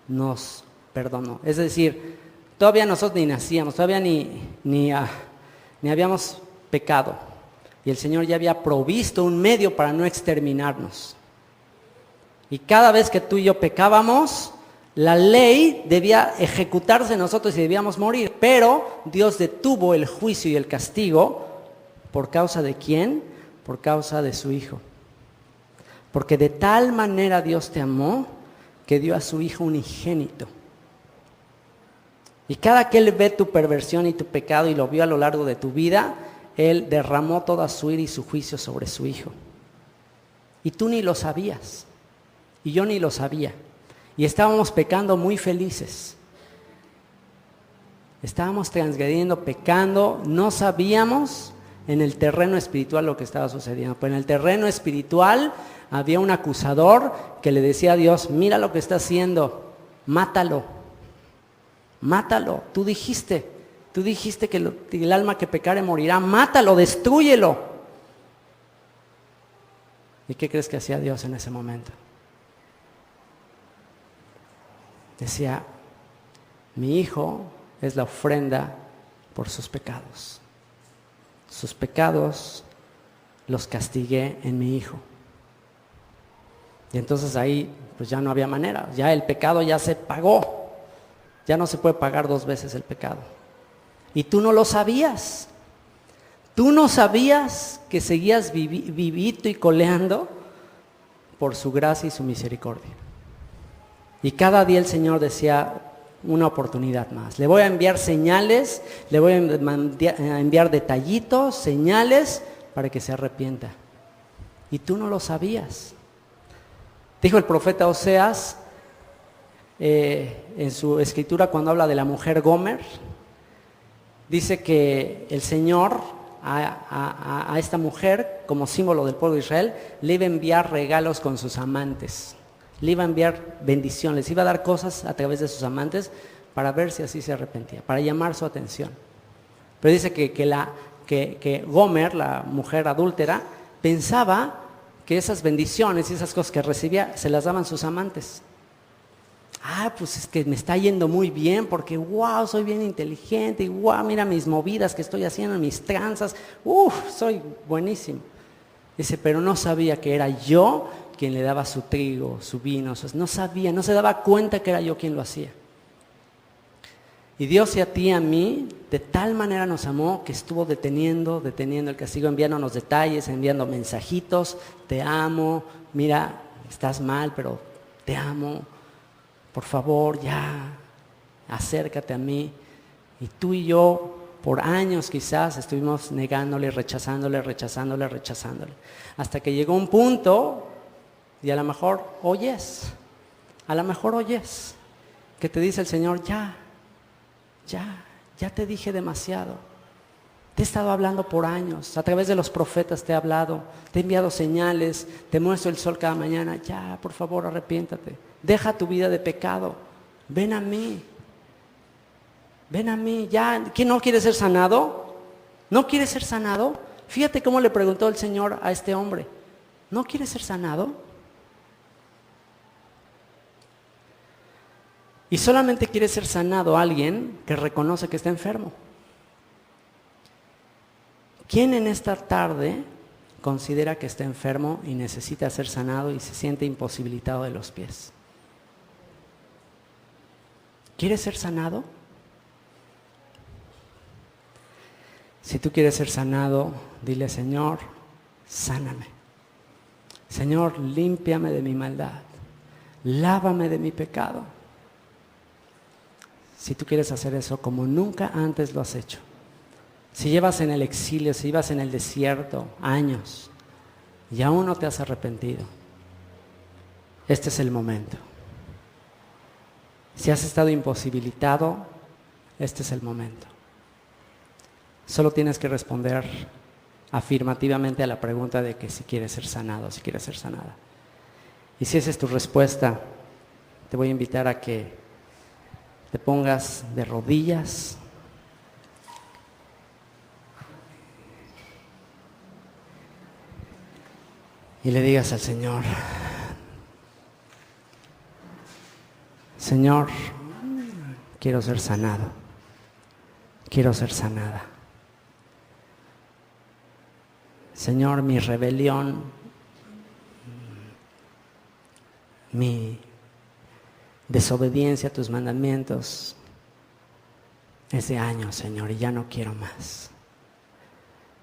nos perdonó. Es decir, todavía nosotros ni nacíamos, todavía ni habíamos pecado. Y el Señor ya había provisto un medio para no exterminarnos. Y cada vez que tú y yo pecábamos, la ley debía ejecutarse en nosotros y debíamos morir. Pero Dios detuvo el juicio y el castigo. ¿Por causa de quién? Por causa de su Hijo. Porque de tal manera Dios te amó que dio a su Hijo unigénito. Y cada que Él ve tu perversión y tu pecado y lo vio a lo largo de tu vida, Él derramó toda su ira y su juicio sobre su Hijo. Y tú ni lo sabías. Y yo ni lo sabía. Y estábamos pecando muy felices. Estábamos transgrediendo, pecando. No sabíamos en el terreno espiritual lo que estaba sucediendo. Pero en el terreno espiritual había un acusador que le decía a Dios, mira lo que está haciendo, mátalo. Mátalo. Tú dijiste que el alma que pecare morirá. Mátalo, destrúyelo. ¿Y qué crees que hacía Dios en ese momento? Decía, mi hijo es la ofrenda por sus pecados. Sus pecados los castigué en mi hijo. Y entonces ahí pues ya no había manera, ya el pecado ya se pagó. Ya no se puede pagar dos veces el pecado. Y tú no lo sabías. Tú no sabías que seguías vivito y coleando por su gracia y su misericordia. Y cada día el Señor decía, una oportunidad más. Le voy a enviar señales, le voy a enviar detallitos, señales, para que se arrepienta. Y tú no lo sabías. Dijo el profeta Oseas, en su escritura cuando habla de la mujer Gomer, dice que el Señor a esta mujer, como símbolo del pueblo de Israel, le iba a enviar regalos con sus amantes. Le iba a enviar bendición, les iba a dar cosas a través de sus amantes para ver si así se arrepentía, para llamar su atención. Pero dice que Gomer, la mujer adúltera, pensaba que esas bendiciones y esas cosas que recibía se las daban sus amantes. Pues es que me está yendo muy bien porque wow, soy bien inteligente y wow, mira mis movidas que estoy haciendo, mis tranzas, soy buenísimo. Dice, pero no sabía que era yo quien le daba su trigo, su vino, no sabía, no se daba cuenta que era yo quien lo hacía. Y Dios y a ti y a mí, de tal manera nos amó que estuvo deteniendo el castigo, enviándonos detalles, enviando mensajitos, te amo, mira, estás mal, pero te amo, por favor, ya, acércate a mí. Y tú y yo, Por años quizás estuvimos negándole, rechazándole, hasta que llegó un punto y a lo mejor oyes, que te dice el Señor, ya te dije demasiado. Te he estado hablando por años, a través de los profetas te he hablado, te he enviado señales, te muestro el sol cada mañana. Ya, por favor, arrepiéntate. Deja tu vida de pecado. Ven a mí. Ya. ¿Quién no quiere ser sanado? ¿No quiere ser sanado? Fíjate cómo le preguntó el Señor a este hombre. ¿No quiere ser sanado? Y solamente quiere ser sanado alguien que reconoce que está enfermo. ¿Quién en esta tarde considera que está enfermo y necesita ser sanado y se siente imposibilitado de los pies? ¿Quieres ser sanado? Si tú quieres ser sanado, dile, Señor, sáname. Señor, límpiame de mi maldad. Lávame de mi pecado. Si tú quieres hacer eso como nunca antes lo has hecho, si llevas en el exilio, si llevas en el desierto años y aún no te has arrepentido, este es el momento. Si has estado imposibilitado, este es el momento. Solo tienes que responder afirmativamente a la pregunta de que si quieres ser sanado, si quieres ser sanada. Y si esa es tu respuesta, te voy a invitar a que te pongas de rodillas. Y le digas al Señor, Señor, quiero ser sanado, quiero ser sanada. Señor, mi rebelión, mi desobediencia a tus mandamientos es de años, Señor, y ya no quiero más.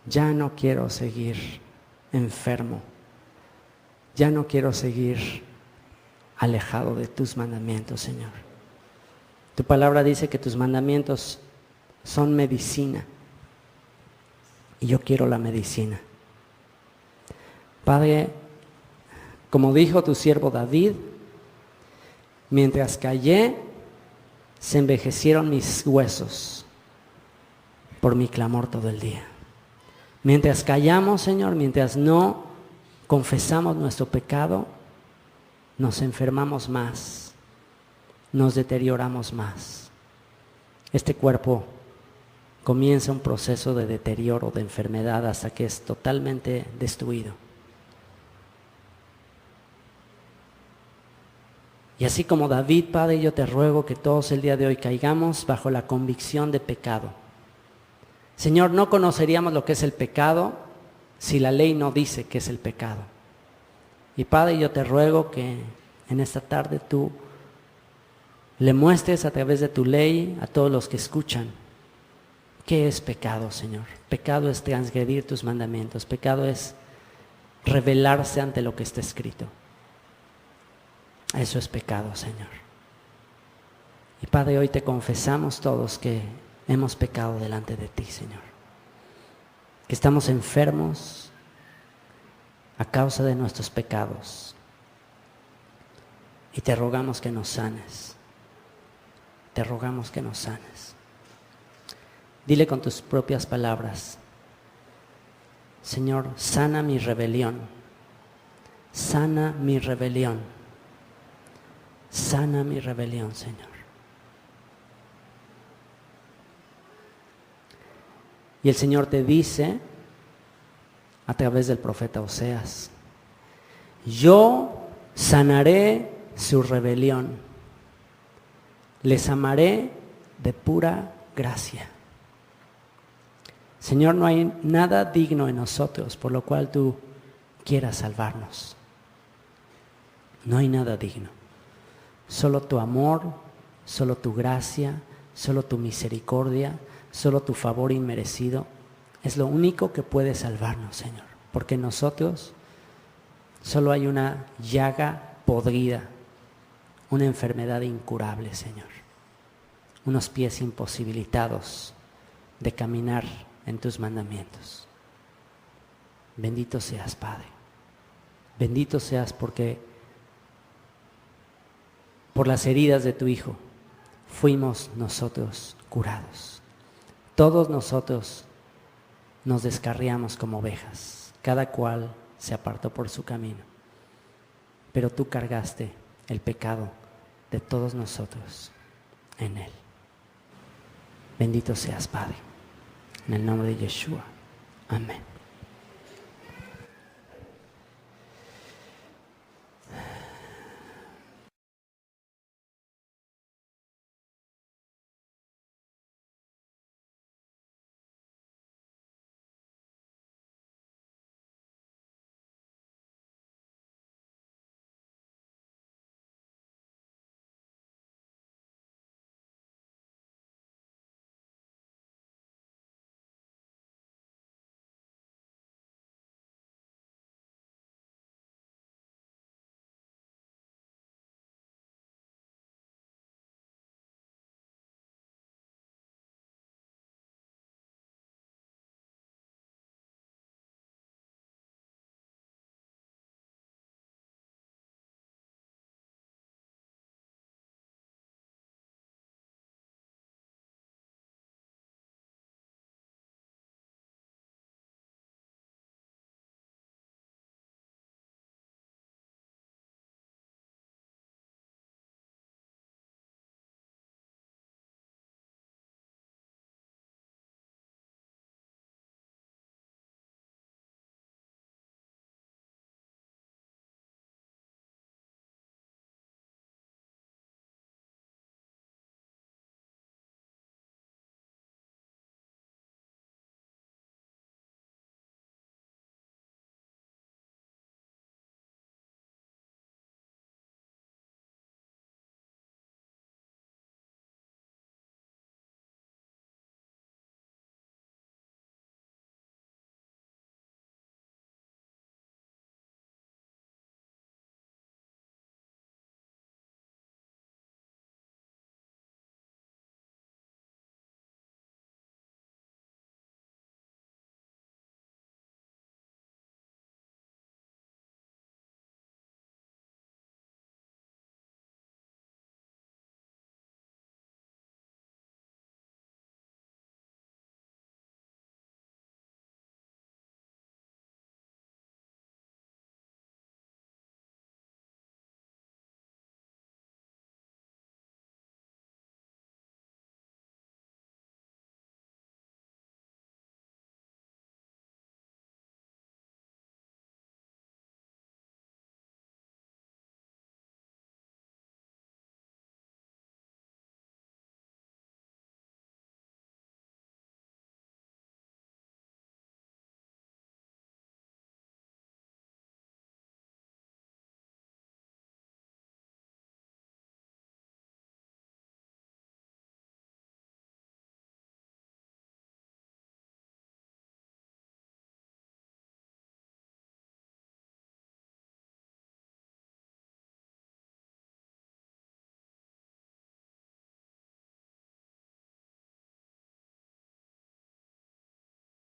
Ya no quiero seguir enfermo. Ya no quiero seguir alejado de tus mandamientos, Señor. Tu palabra dice que tus mandamientos son medicina. Y yo quiero la medicina. Padre, como dijo tu siervo David, mientras callé, se envejecieron mis huesos por mi clamor todo el día. Mientras callamos, Señor, mientras no confesamos nuestro pecado, nos enfermamos más, nos deterioramos más. Este cuerpo comienza un proceso de deterioro, de enfermedad, hasta que es totalmente destruido. Y así como David, Padre, yo te ruego que todos el día de hoy caigamos bajo la convicción de pecado. Señor, no conoceríamos lo que es el pecado si la ley no dice que es el pecado. Y Padre, yo te ruego que en esta tarde tú le muestres a través de tu ley a todos los que escuchan qué es pecado, Señor. Pecado es transgredir tus mandamientos. Pecado es rebelarse ante lo que está escrito. Eso es pecado, Señor. Y Padre, hoy te confesamos todos que hemos pecado delante de ti, Señor. Que estamos enfermos a causa de nuestros pecados. Y te rogamos que nos sanes. Te rogamos que nos sanes. Dile con tus propias palabras, Señor, sana mi rebelión. Sana mi rebelión. Sana mi rebelión, Señor. Y el Señor te dice a través del profeta Oseas, yo sanaré su rebelión, les amaré de pura gracia. Señor, no hay nada digno en nosotros por lo cual tú quieras salvarnos. No hay nada digno. Solo tu amor, solo tu gracia, solo tu misericordia, solo tu favor inmerecido es lo único que puede salvarnos, Señor. Porque en nosotros solo hay una llaga podrida, una enfermedad incurable, Señor. Unos pies imposibilitados de caminar en tus mandamientos. Bendito seas, Padre. Bendito seas porque por las heridas de tu Hijo fuimos nosotros curados. Todos nosotros nos descarriamos como ovejas, cada cual se apartó por su camino, pero tú cargaste el pecado de todos nosotros en Él. Bendito seas, Padre, en el nombre de Yeshua. Amén.